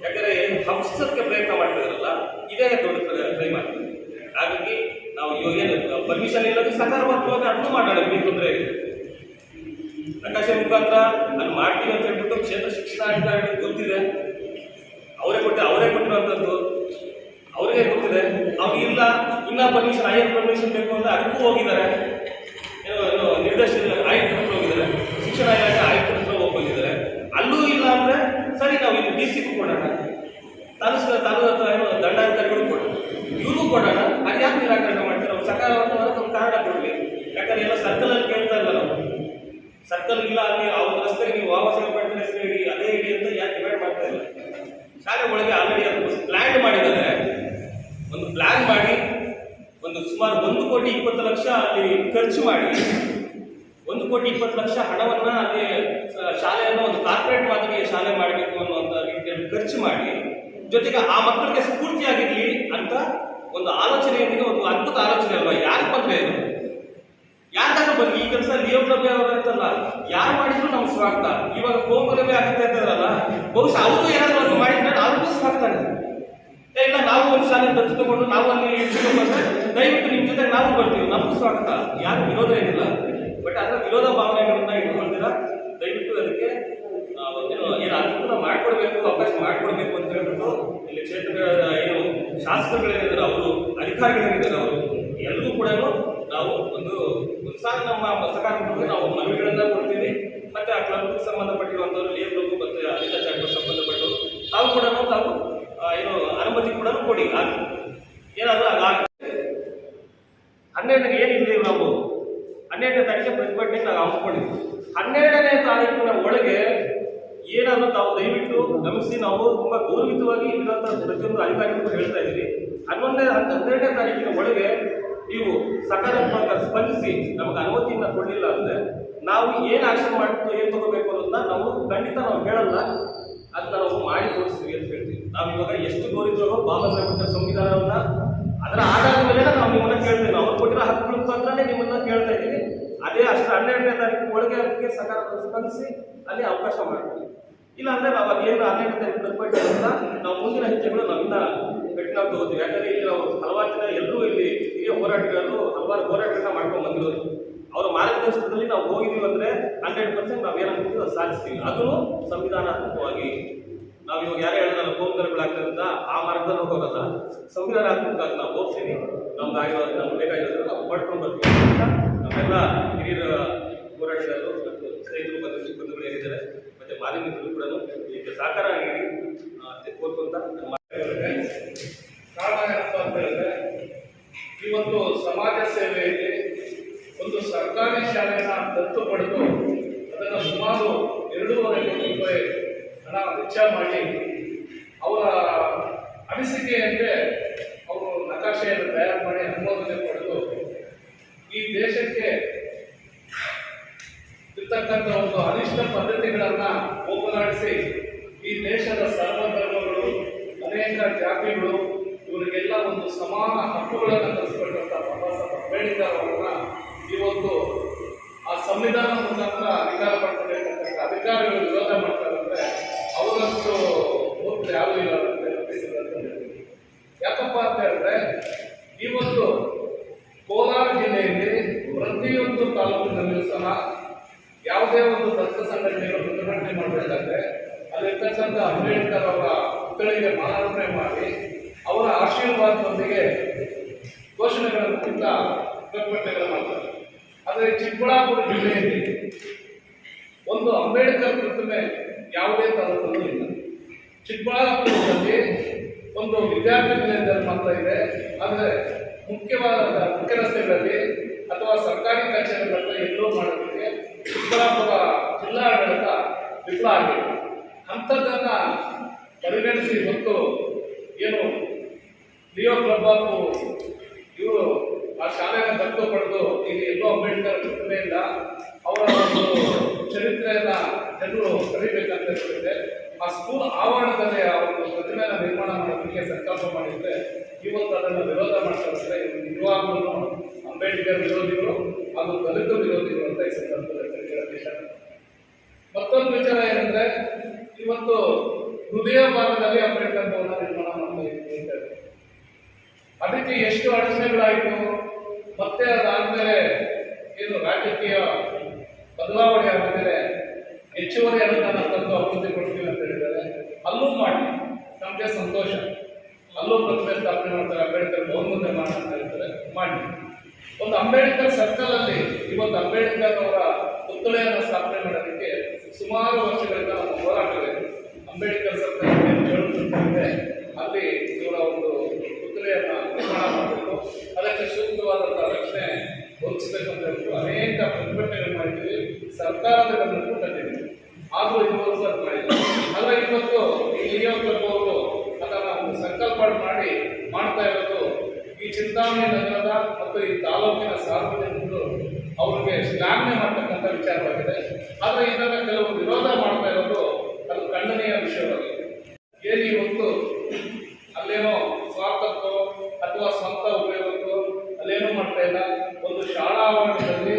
ಯಾಕಂದರೆ ಹಂಸಕ್ಕೆ ಪ್ರಯತ್ನ ಮಾಡ್ತಿದಾರಲ್ಲ, ಇದೇ ದೊಡ್ಡ ಟ್ರೈ ಮಾಡ್ತೀವಿ. ಹಾಗಾಗಿ ನಾವು ಏನು ಪರ್ಮಿಷನ್ ಇಲ್ಲದೆ ಸಕಾರಾತ್ಮಕವಾಗಿ ಅರ್ಥ ಮಾಡೋಣ, ಏನು ತೊಂದರೆ ಇದೆ. ಪ್ರಕಾಶ ಮುಖಾಂತರ ನಾನು ಮಾಡ್ತೀನಿ ಅಂತ ಹೇಳ್ಬಿಟ್ಟು ಕ್ಷೇತ್ರ ಶಿಕ್ಷಣಾಧಿಕಾರಿಗಳಿಗೆ ಗೊತ್ತಿದೆ, ಅವರೇ ಕೊಟ್ಟಿರುವಂಥದ್ದು ಅವರಿಗೆ ಗೊತ್ತಿದೆ. ಅವ್ರು ಇಲ್ಲ ಇನ್ನೂ ಪರ್ಮಿಷನ್ ಹೈಯರ್ ಪರ್ಮಿಷನ್ ಬೇಕು ಅಂದರೆ ಅದಕ್ಕೂ ಹೋಗಿದ್ದಾರೆ, ಏನೋ ನಿರ್ದೇಶನ ಆಯುಕ್ತರ ಹತ್ರ ಹೋಗಿದ್ದಾರೆ, ಶಿಕ್ಷಣ ಇಲಾಖೆ ಆಯುಕ್ತರ ಹತ್ರ ಹೋಗಿದ್ದಾರೆ. ಅಲ್ಲೂ ಇಲ್ಲ ಅಂದರೆ ಸರಿ ನಾವು ಇಲ್ಲಿ ಡಿ ಸಿಗೂ ಕೊಡೋಣ, ತಾಲೂಕು ಹತ್ರ ಏನೋ ದಂಡಾಧಿಕಾರಿಗಳು ಕೊಡೋಣ, ಇವ್ರಿಗೂ ಕೊಡೋಣ. ಅದು ಯಾಕೆ ನಿರಾಕರಣೆ ಮಾಡ್ತಾರೆ? ಅವ್ರು ಸಕಾರಾತ್ಮಕ ಒಂದು ಕಾರಣ ಕೊಡಲಿ. ಯಾಕಂದರೆ ಎಲ್ಲ ಸರ್ಕಲಲ್ಲಿ ಕೇಳ್ತಾ ಇಲ್ಲ ನಾವು, ಸರ್ಕಲ್ ಇಲ್ಲ ಅಲ್ಲಿ ಆ ಒಂದು ರಸ್ತೆಗೆ ನೀವು ಬಾಬಾ ಸಾಹೇಬ್ ಅಂಬೇಡ್ಕರ್ ಹೆಸರು ಇಡಿ, ಅದೇ ಇಡಿ ಅಂತ ಯಾಕೆ ಡಿವೈಡ್ ಮಾಡ್ತಾ ಇಲ್ಲ. ಶಾಲೆ ಒಳಗೆ ಆಲ್ರೆಡಿ ಅದು ಪ್ಲ್ಯಾನ್ ಮಾಡಿದ್ದಾರೆ. ಒಂದು ಪ್ಲ್ಯಾನ್ ಮಾಡಿ ಒಂದು ಸುಮಾರು 1,20,00,000 ಅಲ್ಲಿ ಖರ್ಚು ಮಾಡಿ 1,20,00,000 ಹಣವನ್ನು ಅಲ್ಲಿ ಶಾಲೆಯನ್ನು ಒಂದು ಕಾರ್ಪೊರೇಟ್ ಮಾದರಿಯ ಶಾಲೆ ಮಾಡಬೇಕು ಅನ್ನುವಂಥ ರೀತಿಯಲ್ಲಿ ಖರ್ಚು ಮಾಡಿ, ಜೊತೆಗೆ ಆ ಮಕ್ಕಳಿಗೆ ಸ್ಫೂರ್ತಿಯಾಗಿರಲಿ ಅಂತ ಒಂದು ಆಲೋಚನೆಯೊಂದಿಗೆ, ಒಂದು ಅದ್ಭುತ ಆಲೋಚನೆ ಅಲ್ವಾ? ಯಾರಿಗೆ ಬಂದರೆ ಇದು ಯಾಕಾದ್ರೂ ಬನ್ನಿ, ಈ ಕೆಲಸ ಲಿಯೋ ಪ್ರಭೆ ಅವರಂತಲ್ಲ, ಯಾರು ಮಾಡಿದ್ರು ನಮ್ಗೆ ಸ್ವಾಗತ. ಇವಾಗ ಕೋಮುಗಲಭೆ ಆಗುತ್ತೆ ಅಂತಾರಲ್ಲ, ಬಹುಶಃ ಅವರು ಏನಾದ್ರು ಮಾಡಿದ್ರೆ ಅವ್ರಿಗೂ ಸ್ವಾಗತ. ಇಲ್ಲ ನಾವು ಒಂದು ಶಾಲೆ ದತ್ತು ತಗೊಂಡು ನಾವು ಅಲ್ಲಿ ಬಂದ್ರೆ ದಯವಿಟ್ಟು ನಿಮ್ಮ ಜೊತೆ ನಾವು ಬರ್ತೀವಿ, ನಮಗೂ ಸ್ವಾಗತ, ಯಾರು ವಿರೋಧ ಏನಿಲ್ಲ. ಬಟ್ ಅದರ ವಿರೋಧ ಭಾವನೆಗಳನ್ನ ಇಟ್ಕೊಂಡಿರ ದಯವಿಟ್ಟು ಅದಕ್ಕೆ ಏನು ಅನುಕೂಲ ಮಾಡಿಕೊಡ್ಬೇಕು, ಅವಕಾಶ ಮಾಡಿಕೊಡ್ಬೇಕು ಅಂತ ಹೇಳ್ಬಿಟ್ಟು ಇಲ್ಲಿ ಕ್ಷೇತ್ರದ ಏನು ಶಾಸಕರುಗಳೇನಿದ್ದಾರೆ, ಅವರು ಅಧಿಕಾರಿಗಳೇನಿದ್ದಾರೆ, ಅವರು ಎಲ್ಲರೂ ಕೂಡ ನಾವು ಒಂದು ಸಾಲ ನಮ್ಮ ಸಕಾರಾತ್ಮಕ ನಾವು ಮನವಿಗಳನ್ನ ಕೊಡ್ತೀವಿ. ಮತ್ತೆ ಆ ಕ್ಲಬ್ಗೆ ಸಂಬಂಧಪಟ್ಟಿರುವಂಥವ್ರು ಲೇಬರ್ಗೂ ಮತ್ತು ಅಧಿಕ ಚಾಟ್ಗೆ ಸಂಬಂಧಪಟ್ಟು ತಾವು ಕೂಡ ತಾವು ಏನು ಅನುಮತಿ ಕೂಡ ಕೊಡಿ. ಏನಾದರೂ ಅದಾಗುತ್ತೆ 12ಕ್ಕೆ ಏನಿಲ್ಲ, ನಾವು 12ನೇ ತಾರೀಕಿಗೆ ಪ್ರತಿಭಟನೆಗೆ ನಾವು ಹಮ್ಮಿಕೊಂಡಿದ್ವಿ. 12ನೇ ತಾರೀಕಿನ ಒಳಗೆ ಏನಾದರೂ ತಾವು ದಯವಿಟ್ಟು ಗಮನಿಸಿ, ನಾವು ತುಂಬ ಗೌರವಿತವಾಗಿ ಇರುವಂಥ ಪ್ರತಿಯೊಂದು ಅಧಿಕಾರಿಗಳು ಹೇಳ್ತಾ ಇದ್ದೀವಿ. 12ನೇ ತಾರೀಕಿನ ಒಳಗೆ ನೀವು ಸಕಾರಾತ್ಮಕ ಸ್ಪಂದಿಸಿ ನಮಗೆ ಅನುಮತಿಯನ್ನು ಕೊಡಲಿಲ್ಲ ಅಂದರೆ ನಾವು ಏನು ಆಕ್ಷನ್ ಮಾಡ್ತೀವಿ, ಏನು ತಗೋಬೇಕು ಅನ್ನೋದನ್ನ ನಾವು ಖಂಡಿತ ನಾವು ಹೇಳಲ್ಲ, ಅದನ್ನ ನಾವು ಮಾಡಿ ತೋರಿಸ್ತೀವಿ ಅಂತ ಹೇಳ್ತೀವಿ. ನಾವು ಇವಾಗ ಎಷ್ಟು ಗೌರವಿತವೋ ಬಾಬಾ ಸಾಹೇಬ್ ಸಂವಿಧಾನವನ್ನ ಅದರ ಆಧಾರದ ಮೇಲೆ ನಾವು ನಿಮ್ಮನ್ನ ಕೇಳ್ತೇವೆ. ಅವ್ರು ಕೊಟ್ಟಿರೋ ಹಕ್ಕುಗಳ ಮುಖಾಂತರನೇ ನಿಮ್ಮನ್ನ ಕೇಳ್ತಾ ಇದ್ದೀವಿ. ಅದೇ ಅಷ್ಟು 12ನೇ ತಾರೀಕು ಒಳಗೆ ಅದಕ್ಕೆ ಸಕಾರಾತ್ಮಕ ಸ್ಪಂದಿಸಿ ಅಲ್ಲಿ ಅವಕಾಶ ಮಾಡ್ತೀವಿ. ಇಲ್ಲ ಅಂದ್ರೆ ನಾವು ಅದೇನು 12ನೇ ತಾರೀಕು ಪ್ರತಿಭಟನೆ ಅಂತ ನಾವು ಮುಂದಿನ ಹೆಜ್ಜೆಗಳು ನಾವಿನ್ನ ಗಟ್ಟಿನಾಗಿ ತಗೋತೀವಿ. ಯಾಕಂದ್ರೆ ಇಲ್ಲಿ ನಾವು ಹಲವಾರು ಜನ ಎಲ್ಲರೂ ಇಲ್ಲಿ ಹಿರಿಯ ಹೋರಾಟಗಾರರು ಹಲವಾರು ಹೋರಾಟಗಳನ್ನ ಮಾಡ್ಕೊಂಡು ಬಂದಿರೋದು. ಅವರ ಮಾರ್ಗದರ್ಶನದಲ್ಲಿ ನಾವು ಹೋಗಿದ್ದೀವಿ ಅಂದರೆ 100% ನಾವು ಏನಂತೀವಿ ಅದು ಸಾಧಿಸ್ತೀವಿ. ಅದೂ ಸಂವಿಧಾನಾತ್ಮಕವಾಗಿ. ನಾವು ಇವಾಗ ಯಾರು ಹೇಳಿದ್ರಲ್ಲ ಕೋಮುಗಲಭೆಗಳಾಗ್ತದೆ ಅಂತ ಆ ಮಾರ್ಗದಲ್ಲಿ ಹೋಗೋದಲ್ಲ, ಸಂವಿಧಾನಾತ್ಮಕವಾಗಿ ನಾವು ಹೋಗ್ತೀವಿ. ನಮ್ಗೆ ಬೇಕಾಗಿರೋದ್ರೆ ನಾವು ಪಡ್ಕೊಂಡು ಬರ್ತೀವಿ ಅಂತ ನಮ್ಮೆಲ್ಲ ಹಿರಿಯರ ಹೋರಾಟಗಾರರು ಮತ್ತು ಸ್ನೇಹಿತರು ಮತ್ತು ಸಿಬ್ಬಂದಿಗಳು ಏನಿದ್ದಾರೆ ಮತ್ತು ಮಾಧ್ಯಮಿಕರು ಕೂಡ ಇದಕ್ಕೆ ಸಹಕಾರ ನೀಡಿ ಕೋರ್ಕೊಂತ ಕಾರಣ ಏನಪ್ಪ ಅಂತ ಹೇಳಿದ್ರೆ, ಈ ಒಂದು ಸಮಾಜ ಸೇವೆಯಲ್ಲಿ ಒಂದು ಸರ್ಕಾರಿ ಶಾಲೆಯನ್ನು ದತ್ತು ಪಡೆದು ಅದನ್ನು ಸುಮಾರು 2.5 ಕೋಟಿ ರೂಪಾಯಿ ಹಣ ವೆಚ್ಚ ಮಾಡಿ ಅವರ ಅನಿಸಿಕೆಯಂತೆ ಅವರು ನಕಾಶೆಯನ್ನು ತಯಾರು ಮಾಡಿ ಅನುಮೋದನೆ ಪಡೆದು ಈ ದೇಶಕ್ಕೆ ಇರ್ತಕ್ಕಂಥ ಒಂದು ಅನಿಷ್ಟ ಪದ್ಧತಿಗಳನ್ನು ಹೋಗಲಾಡಿಸಿ ಈ ದೇಶದ ಸರ್ವಧರ್ಮಗಳು, ಅನೇಕ ಜಾತಿಗಳು ಇವರಿಗೆಲ್ಲ ಒಂದು ಸಮಾನ ಹಕ್ಕುಗಳನ್ನು ಕಲಿಸಿಕೊಂಡಂಥ ಬಾಬಾ ಸಾಹೇಬ್ ಅಂಬೇಡ್ಕರ್ ಅವರನ್ನ ಇವತ್ತು ಆ ಸಂವಿಧಾನ ಮುಖಾಂತರ ಅಧಿಕಾರ ಪಡ್ಕೊಳ್ಬೇಕಂತ ಅಧಿಕಾರಿಗಳು ವಿರೋಧ ಮಾಡ್ತಾರೆ ಅಂದರೆ ಅವರಷ್ಟು ಮೂರ್ಖರು ಯಾವುದೂ ಇಲ್ಲ ಅಂತ ಯಾಕಪ್ಪ ಅಂತ ಹೇಳಿದ್ರೆ, ಇವತ್ತು ಕೋಲಾರ ಜಿಲ್ಲೆಯಲ್ಲಿ ಪ್ರತಿಯೊಂದು ತಾಲೂಕಿನಲ್ಲಿಯೂ ಸಹ ಯಾವುದೇ ಒಂದು ದತ್ತ ಸಂಘಟನೆಗಳು ಪ್ರತಿಭಟನೆ ಮಾಡಬೇಕಾದ್ರೆ ಅಲ್ಲಿರ್ತಕ್ಕಂಥ ಅಂಬೇಡ್ಕರ್ ಅವರ ಪುತ್ಥಳಿಗೆ ಮಾಲಾರ್ಪಣೆ ಮಾಡಿ ಅವರ ಆಶೀರ್ವಾದದೊಂದಿಗೆ ಘೋಷಣೆಗಳನ್ನು ಕುರಿತ ಪ್ರತಿಭಟನೆಗಳು ಮಾಡ್ತಾರೆ. ಆದರೆ ಚಿಕ್ಕಬಳ್ಳಾಪುರ ಜಿಲ್ಲೆಯಲ್ಲಿ ಒಂದು ಅಂಬೇಡ್ಕರ್ ಪ್ರತಿಮೆ ಯಾವುದೇ ತಾಲೂಕಲ್ಲೂ ಇಲ್ಲ. ಚಿಕ್ಕಬಳ್ಳಾಪುರದಲ್ಲಿ ಒಂದು ವಿದ್ಯಾರ್ಥಿ ನಿಲಯದಲ್ಲಿ ಮಾತ್ರ ಇದೆ. ಆದರೆ ಮುಖ್ಯ ರಸ್ತೆಗಳಲ್ಲಿ ಅಥವಾ ಸರ್ಕಾರಿ ಕಚೇರಿಗಳಲ್ಲಿ ಎಲ್ಲೋ ಮಾಡೋದಕ್ಕೆ ಚಿಕ್ಕಬಳ್ಳಾಪುರ ಜಿಲ್ಲಾಡಳಿತ ವಿಫಲ ಆಗಿದೆ. ಅಂಥದ್ದನ್ನು ಪರಿಗಣಿಸಿ ಇವತ್ತು ಏನು ಲಿಯೋ ಕ್ಲಬ್ ಆಫ್ ಇವರು ಆ ಶಾಲೆಯನ್ನು ದತ್ತು ಪಡೆದು ಈಗ ಎಲ್ಲೋ ಅಂಬೇಡ್ಕರ್ ಪ್ರತಿಮೆಯಿಂದ ಅವರ ಒಂದು ಚರಿತ್ರೆಯನ್ನು ಜನರು ಕಲಿಬೇಕಂತ ಹೇಳಿದ್ರೆ ಆ ಸ್ಕೂಲ್ ಆವರಣದಲ್ಲಿ ಆ ಒಂದು ಪ್ರತಿಮೆಯನ್ನು ನಿರ್ಮಾಣ ಮಾಡೋದಕ್ಕೆ ಸಂಕಲ್ಪ ಮಾಡಿದ್ರೆ ಇವತ್ತು ಅದನ್ನು ವಿರೋಧ ಮಾಡ್ತಾ ಇದ್ದಾರೆ. ನಿಜವಾಗ್ಲೂ ಅಂಬೇಡ್ಕರ್ ವಿರೋಧಿಗಳು ಅದು ದಲಿತ ವಿರೋಧಿಗಳು ಅಂತ ಈ ಸಂದರ್ಭದಲ್ಲಿ ಹೇಳೋಕೆ ಇಷ್ಟಪಡ್ತೀನಿ. ಮತ್ತೊಂದು ವಿಚಾರ ಏನಂದ್ರೆ, ಇವತ್ತು ಹೃದಯ ಭಾಗದಲ್ಲಿ ಅಂಬೇಡ್ಕರ್ ಭವನ ನಿರ್ಮಾಣ ಮಾಡ್ತಾ ಇದ್ದೀವಿ ಅಂತ ಹೇಳಿ ಅದಕ್ಕೆ ಎಷ್ಟು ಅಡಚಣೆಗಳಾಯಿತು. ಮತ್ತೆ ಅದಾದ್ಮೇಲೆ ಏನು ರಾಜಕೀಯ ಬದಲಾವಣೆ ಆದಮೇಲೆ ಹೆಚ್ಚುವರಿ ಅನುದಾನ ತಂದು ಅಭಿವೃದ್ಧಿ ಕೊಡ್ತೀವಿ ಅಂತ ಹೇಳಿದ್ದಾರೆ. ಅಲ್ಲೂ ಮಾಡಿ ನಮಗೆ ಸಂತೋಷ. ಅಲ್ಲೂ ಪ್ರತಿಮೆ ಸ್ಥಾಪನೆ ಮಾಡ್ತಾರೆ, ಅಂಬೇಡ್ಕರ್ ಭವನ ನಿರ್ಮಾಣ ಅಂತ ಹೇಳ್ತಾರೆ, ಮಾಡಿ. ಒಂದು ಅಂಬೇಡ್ಕರ್ ಸರ್ಕಲ್ ಅಲ್ಲಿ ಇವತ್ತು ಅಂಬೇಡ್ಕರ್ ಅವರ ಪುತ್ಥಳಿಯನ್ನು ಸ್ಥಾಪನೆ ಮಾಡೋದಕ್ಕೆ ಸುಮಾರು ವರ್ಷಗಳಿಂದ ನಮ್ಮ ಹೋರಾಟವಿದೆ. ಅಂಬೇಡ್ಕರ್ ಸರ್ಕಲ್ ಹೇಳುತ್ತಿದ್ದಂತೆ ಅಲ್ಲಿ ಇವರ ಒಂದು ಪುತ್ಥಳಿಯನ್ನು ನಿರ್ಮಾಣ ಮಾಡಬೇಕು, ಅದಕ್ಕೆ ಸೂಕ್ತವಾದಂತಹ ರಕ್ಷಣೆ ಒದಗಿಸಬೇಕಂತ ಹೇಳ್ಬಿಟ್ಟು ಅನೇಕ ಪ್ರತಿಭಟನೆಗಳು ಮಾಡಿದ್ದೀವಿ. ಸರ್ಕಾರದ ಗಮನಕ್ಕೂ ತಂದಿದ್ದೀವಿ. ಆದರೂ ಇದುವರೆಗೂ ಅದು ಮಾಡಿಲ್ಲ. ಆದರೆ ಇವತ್ತು ಈ ಲಿಯೋ ಕ್ಲಬ್ ಅವರು ಸಂಕಲ್ಪ ಮಾಡಿ ಮಾಡ್ತಾ ಇರೋದು ಈ ಚಿಂತಾಮಣಿ ನಗರದ ಮತ್ತು ಈ ತಾಲೂಕಿನ ಸಾರ್ವಜನಿಕರು ಅವ್ರಿಗೆ ಶ್ಲಾಘನೆ ಮಾಡ್ತಕ್ಕಂಥ ವಿಚಾರವಾಗಿದೆ. ಆದರೆ ಇದನ್ನು ಕೆಲವು ವಿರೋಧ ಮಾಡ್ತಾ ಇರೋದು ಅದು ಖಂಡನೀಯ ವಿಷಯವಾಗಿದೆ. ಏನು ಇವತ್ತು ಅಲ್ಲೇನೋ ಸ್ವಾರ್ಥಕ್ಕೋ ಅಥವಾ ಸ್ವಂತ ಉಪಯೋಗಕ್ಕೋ ಅಲ್ಲೇನೋ ಮಾಡ್ತಾ ಇಲ್ಲ. ಒಂದು ಶಾಲಾ ಆವರಣದಲ್ಲಿ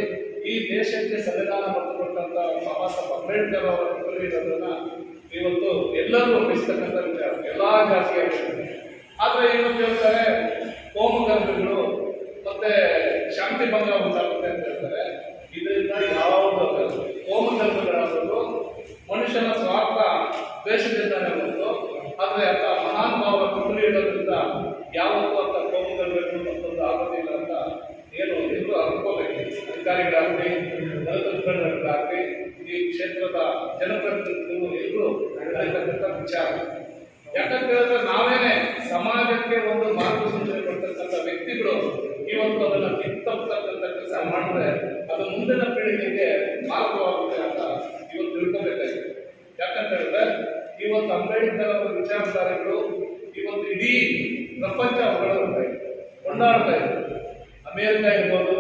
ಈ ದೇಶಕ್ಕೆ ಸಂವಿಧಾನ ಬರೆದುಕೊಟ್ಟಂತ ಬಾಬಾ ಸಾಹೇಬ್ ಅಂಬೇಡ್ಕರ್ ಅವರ ಇರೋದನ್ನ ಇವತ್ತು ಎಲ್ಲರೂ ಒಪ್ಪಿಸ್ತಕ್ಕಂಥ ವಿಚಾರ, ಎಲ್ಲಾ ಜಾತಿಯ. ಆದ್ರೆ ಏನು ಹೇಳ್ತಾರೆ, ಕೋಮುಗರ್ಭಗಳು ಮತ್ತೆ ಶಾಂತಿ ಭಂಗ ಉಂಟಾಗುತ್ತೆ ಅಂತ ಹೇಳ್ತಾರೆ. ಇದರಿಂದ ಯಾವುದು ಕೋಮುಗರ್ಭಗಳಾಗೋದು ಮನುಷ್ಯನ ಸ್ವಾರ್ಥ ದ್ವೇಷದಿಂದಾನೇ ಬಂತು. ಆದ್ರೆ ಅಂತ ಮಹಾನ್ ಭಾವರ ಕುಟುಂಬ ಇರೋದ್ರಿಂದ ಯಾವತ್ತೂ ಅಂತ ಕೋಮುಗರ್ಭಗಳು ಮತ್ತೊಂದು ಆಗೋದಿಲ್ಲ ಅಂತ ಏನು ಎಲ್ಲರೂ ಅನ್ಕೋಬೇಕು. ಅಧಿಕಾರಿಗಳಾಗಲಿ, ದಲಿತ ಮುಖಂಡರಾಗಲಿ, ಈ ಕ್ಷೇತ್ರದ ಜನಪ್ರತಿನಿಧಿಗಳು ಎಲ್ಲರೂ ನಡೆಯತಕ್ಕಂಥ ವಿಚಾರ. ಯಾಕಂತ ಹೇಳಿದ್ರೆ ನಾವೇನೆ ಸಮಾಜಕ್ಕೆ ಒಂದು ಮಾರ್ಗಸೂಚನೆ ಕೊಡ್ತಕ್ಕಂಥ ವ್ಯಕ್ತಿಗಳು ಇವತ್ತು ಅದನ್ನು ಕಿತ್ತಕ್ಕಂಥ ಕೆಲಸ ಮಾಡಿದ್ರೆ ಅದು ಮುಂದಿನ ಪೀಳಿಗೆಗೆ ಮಾರ್ಗವಾಗುತ್ತೆ ಅಂತ ಇವತ್ತು ತಿಳ್ಕೋಬೇಕಾಗಿದೆ. ಯಾಕಂತ ಹೇಳಿದ್ರೆ ಇವತ್ತು ಅಂಬೇಡ್ಕರ್ ಅವರ ವಿಚಾರಧಾರೆಗಳು ಇವತ್ತು ಇಡೀ ಪ್ರಪಂಚ ಕೊಂಡಾಡ್ತಾ ಇದೆ. ಅಮೇರಿಕ ಇರ್ಬೋದು,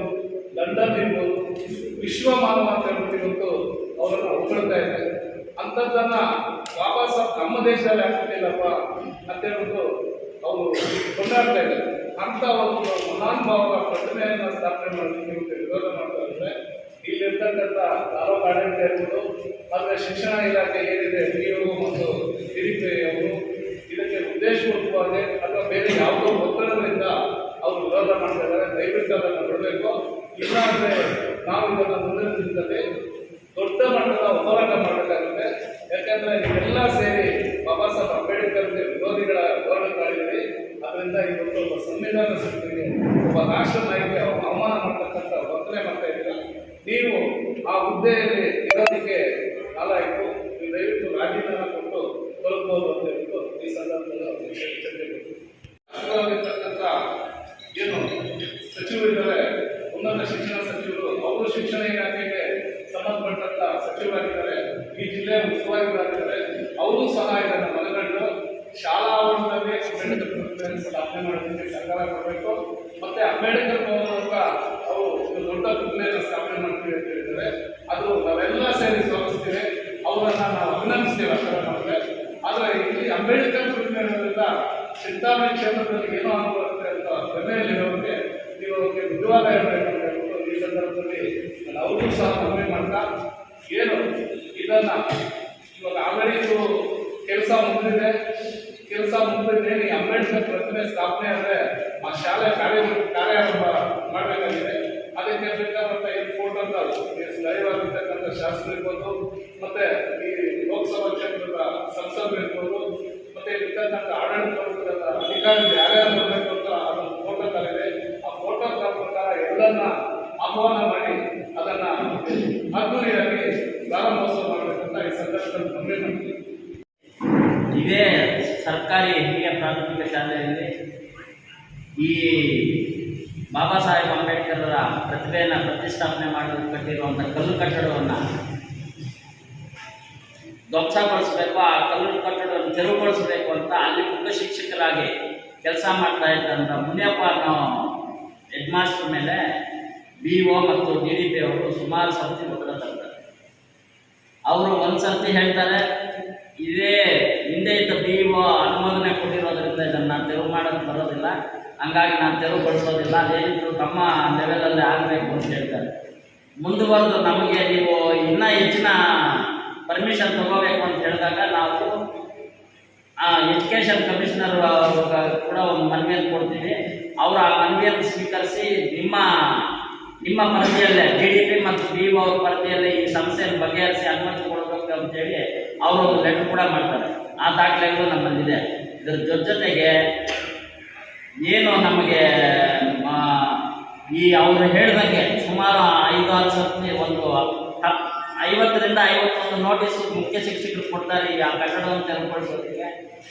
ಲಂಡನ್ ಇರ್ಬೋದು, ವಿಶ್ವ ಮಾನವ ಅಂತ ಹೇಳ್ಬಿಟ್ಟು ಇವತ್ತು ಅವರನ್ನು ಹೊಗಳ್ತಾ ಇದೆ. ಅಂಥದ್ದನ್ನ ಬಾಬಾ ಸಾಹೇಬ್ ನಮ್ಮ ದೇಶದಲ್ಲಿ ಆಗ್ತಿಲ್ಲಪ್ಪ ಅಂತ ಹೇಳ್ಬಿಟ್ಟು ಅವರು ಕೊಂಡಾಡ್ತಾ ಇದ್ದಾರೆ. ಅಂತ ಒಂದು ಮಹಾನ್ ಭಾವದ ಪ್ರತಿಮೆಯನ್ನು ಸ್ಥಾಪನೆ ಮಾಡೋದಕ್ಕೆ ಇವತ್ತು ವಿರೋಧ ಮಾಡ್ತಾ ಇದ್ದಾರೆ. ಇಲ್ಲಿರ್ತಕ್ಕಂಥ ತಾಲೂಕು ಆಡಳಿತ ಇರ್ಬೋದು, ಆದರೆ ಶಿಕ್ಷಣ ಇಲಾಖೆ ಏನಿದೆ DO ಮತ್ತು DDPI ಅವರು ಇದಕ್ಕೆ ಉದ್ದೇಶಪೂರ್ವಕವಾಗಿ ಅಥವಾ ಬೇರೆ ಯಾವುದೋ ಒತ್ತಡದಿಂದ ಅವರು ವಿರೋಧ ಮಾಡ್ತಾ ಇದ್ದಾರೆ. ದಯವಿಟ್ಟು ಅದನ್ನು ಬಿಡಬೇಕು. ಇಲ್ಲ ಅಂದರೆ ನಾವು ಇದನ್ನು ಮುಂದಿನ ದಿನದಲ್ಲಿ ದೊಡ್ಡ ಮಟ್ಟದ ಹೋರಾಟ ಮಾಡಬೇಕಾಗುತ್ತೆ. ಯಾಕಂದ್ರೆ ನೀವೆಲ್ಲ ಸೇರಿ ಬಾಬಾ ಸಾಹೇಬ್ ಅಂಬೇಡ್ಕರ್ಗೆ ವಿರೋಧಿಗಳ ಹೋರಾಟ ಮಾಡಿದ್ದೀರಿ. ಅದರಿಂದ ಇವತ್ತು ಒಬ್ಬ ಸಂವಿಧಾನ ಸಭೆಗೆ ಒಬ್ಬ ರಾಷ್ಟ್ರ ನಾಯಕಿ ಅವಮಾನ ಮಾಡ್ತಕ್ಕಂಥ ವರ್ತನೆ ಮಾಡ್ತಾ ಇದ್ದೀರಾ. ನೀವು ಆ ಹುದ್ದೆಯಲ್ಲಿ ಇರೋದಕ್ಕೆ ಕಾಲ ಆಯಿತು. ನೀವು ದಯವಿಟ್ಟು ರಾಜೀನಾಮೆ ಕೊಟ್ಟು ತಲುಪಬಹುದು ಅಂತ ಹೇಳ್ಬಿಟ್ಟು ಈ ಸಂದರ್ಭದಲ್ಲಿ ಚರ್ಚೆ ರಾಷ್ಟ್ರದಲ್ಲಿರ್ತಕ್ಕಂಥ ಏನು ಸಚಿವರಿದ್ದಾರೆ, ಉನ್ನತ ಶಿಕ್ಷಣ ಸಚಿವರು, ಅವರು ಶಿಕ್ಷಣ ಇಲಾಖೆಗೆ ಸಂಬಂಧಪಟ್ಟಂತ ಸಚಿವರಾಗಿದ್ದಾರೆ, ಈ ಜಿಲ್ಲೆಯ ಉಸ್ತುವಾರಿಗಳಾಗಿದ್ದಾರೆ. ಅವರು ಸಹ ಇದನ್ನು ಮನಗಂಡು ಶಾಲಾ ಆವರಣದಲ್ಲಿ ಅಂಬೇಡ್ಕರ್ ಪ್ರತಿಮೆಯನ್ನು ಸ್ಥಾಪನೆ ಮಾಡೋದಕ್ಕೆ ಸರ್ಕಾರ ಕೊಡಬೇಕು. ಮತ್ತೆ ಅಂಬೇಡ್ಕರ್ ಮೂಲಕ ಅವರು ದೊಡ್ಡ ಪ್ರತಿಮೆಯನ್ನು ಸ್ಥಾಪನೆ ಮಾಡ್ತೀವಿ ಅಂತ ಹೇಳಿದ್ದಾರೆ. ಅದು ನಾವೆಲ್ಲ ಸೇರಿ ಸ್ವಾಗತಿಸ್ತೀವಿ. ಅವರನ್ನ ನಾವು ಅಭಿನಂದಿಸ್ತೀವಿ ಅಷ್ಟರ ಮಾಡಿದ್ರೆ. ಆದರೆ ಇಲ್ಲಿ ಅಂಬೇಡ್ಕರ್ ಪ್ರತಿಮೆ ಇರೋದ್ರಿಂದ ಚಿಂತಾಮಣಿ ಕ್ಷೇತ್ರದಲ್ಲಿ ಏನೋ ಅನುಭವಿಸುತ್ತೆ ಅಂತ ಬೆನ್ನೆಯಲ್ಲಿರೋರಿಗೆ ನೀವು ಅವ್ರಿಗೆ ಬುದ್ಧಿವಾದ ಇರಬೇಕು ಅಂತ ಹೇಳ್ಬಿಟ್ಟು ಈ ಸಂದರ್ಭದಲ್ಲಿ ಅವ್ರಿಗೂ ಸಹ ಮನವಿ ಮಾಡ್ತಾ, ಏನು ಇದನ್ನ ಇವಾಗ ಆಲ್ರೆಡಿ ಇದು ಕೆಲಸ ಮುಗಿದಿದೆ. ಈ ಅಂಬೇಡ್ಕರ್ ಪ್ರತಿಮೆ ಸ್ಥಾಪನೆ ಆದರೆ ಆ ಶಾಲೆ ಕಾರ್ಯಾರಂಭ ಮಾಡಬೇಕಾಗಿದೆ. ಅದಕ್ಕೆ ಬೇಕಾದಂಥ ಏನು ಫೋಟೋಗಳು ಲೈವ್ ಆಗಿರ್ತಕ್ಕಂಥ ಶಾಸಕರು ಇರ್ಬೋದು, ಮತ್ತೆ ಈ ಲೋಕಸಭಾ ಕ್ಷೇತ್ರದ ಸಂಸದರು ಇರ್ಬೋದು, ಮತ್ತೆ ಇರ್ತಕ್ಕಂಥ ಆಡಳಿತ ವರ್ಗದ ಅಧಿಕಾರಿಗಳು ಯಾರ್ಯಾರು ಬರಬೇಕು ಅಂತ ಅದೊಂದು ಫೋಟೋಕಾಲ್ ಇದೆ. ಆ ಫೋಟೋಕಾಲ್ ಪ್ರಕಾರ ಎಲ್ಲರನ್ನ ಆಹ್ವಾನ ಮಾಡಿ ಅದನ್ನ ಅದ್ದೂರಿಯಾಗಿ ಪ್ರಾರಂಭೋತ್ಸವ ಮಾಡಬೇಕಂತ ಈ ಸಂದರ್ಭದಲ್ಲಿ ಮನವಿ ಮಾಡ್ತೀವಿ. ಇದೇ ಸರ್ಕಾರಿ ಹಿರಿಯ ಪ್ರಾಥಮಿಕ ಶಾಲೆಯಲ್ಲಿ ಈ ಬಾಬಾ ಸಾಹೇಬ್ ಅಂಬೇಡ್ಕರ್ರ ಪ್ರತಿಭೆಯನ್ನು ಪ್ರತಿಷ್ಠಾಪನೆ ಮಾಡಲು ಕಟ್ಟಿರುವಂಥ ಕಲ್ಲು ಕಟ್ಟಡವನ್ನು ಧ್ವಂಸಗೊಳಿಸಬೇಕು, ಆ ಕಲ್ಲು ಕಟ್ಟಡವನ್ನು ತೆರವುಗೊಳಿಸಬೇಕು ಅಂತ ಅಲ್ಲಿ ಮುಖ್ಯ ಶಿಕ್ಷಕರಾಗಿ ಕೆಲಸ ಮಾಡ್ತಾ ಇದ್ದಂಥ ಮುನಿಯಪ್ಪ ಅನ್ನೋ ಹೆಡ್ ಮಾಸ್ಟರ್ ಮೇಲೆ BO ಮತ್ತು DDPI ಅವರು ಸುಮಾರು ಸರ್ತಿ ಒತ್ತಡ ತರ್ತಾರೆ. ಅವರು ಒಂದು ಸರ್ತಿ ಹೇಳ್ತಾರೆ, ಇದೇ ಹಿಂದೆ ಇದ್ದ BO ಅನುಮೋದನೆ ಕೊಟ್ಟಿರೋದ್ರಿಂದ ಇದನ್ನು ನಾನು ತೆರವು ಮಾಡೋಕ್ಕೆ ಬರೋದಿಲ್ಲ, ಹಂಗಾಗಿ ನಾನು ತೆರವುಗೊಳಿಸೋದಿಲ್ಲ, ಅದೇನಿದ್ರು ತಮ್ಮ ಲೆವೆಲಲ್ಲಿ ಆಗಬೇಕು ಅಂತ ಹೇಳ್ತಾರೆ. ಮುಂದುವರೆದು ನಮಗೆ ನೀವು ಇನ್ನೂ ಹೆಚ್ಚಿನ ಪರ್ಮಿಷನ್ ತಗೋಬೇಕು ಅಂತ ಹೇಳಿದಾಗ ನಾವು ಎಜುಕೇಷನ್ ಕಮಿಷನರ್ ಕೂಡ ಒಂದು ಮನವಿಯನ್ನು ಕೊಡ್ತೀವಿ. ಅವರು ಆ ಮನವಿಯನ್ನು ಸ್ವೀಕರಿಸಿ ನಿಮ್ಮ ಪರಿಧಿಯಲ್ಲೇ DDPI ಮತ್ತು BO ಅವ್ರ ಪರಿಧಿಯಲ್ಲೇ ಈ ಸಮಸ್ಯೆಯನ್ನು ಬಗೆಹರಿಸಿ ಅನುಮತಿ ಕೊಡಬೇಕು ಅಂತೇಳಿ ಅವರು ಒಂದು ಲೆಟರ್ ಕೂಡ ಮಾಡ್ತಾರೆ. ಆ ದಾಖಲೆಗಳು ನಮ್ಮಲ್ಲಿದೆ. ಇದರ ಜೊತೆಗೆ ಏನು ನಮಗೆ ಈ ಅವರು ಹೇಳಿದಂಗೆ ಸುಮಾರು 5-6 ಸರ್ತಿ ಒಂದು 50ರಿಂದ 51 ನೋಟಿಸು ಮುಖ್ಯ ಶಿಕ್ಷಕರು ಕೊಡ್ತಾರೆ ಈ ಆ ಕಟ್ಟಡವನ್ನು ತೆರವುಗೊಳಿಸೋದಕ್ಕೆ.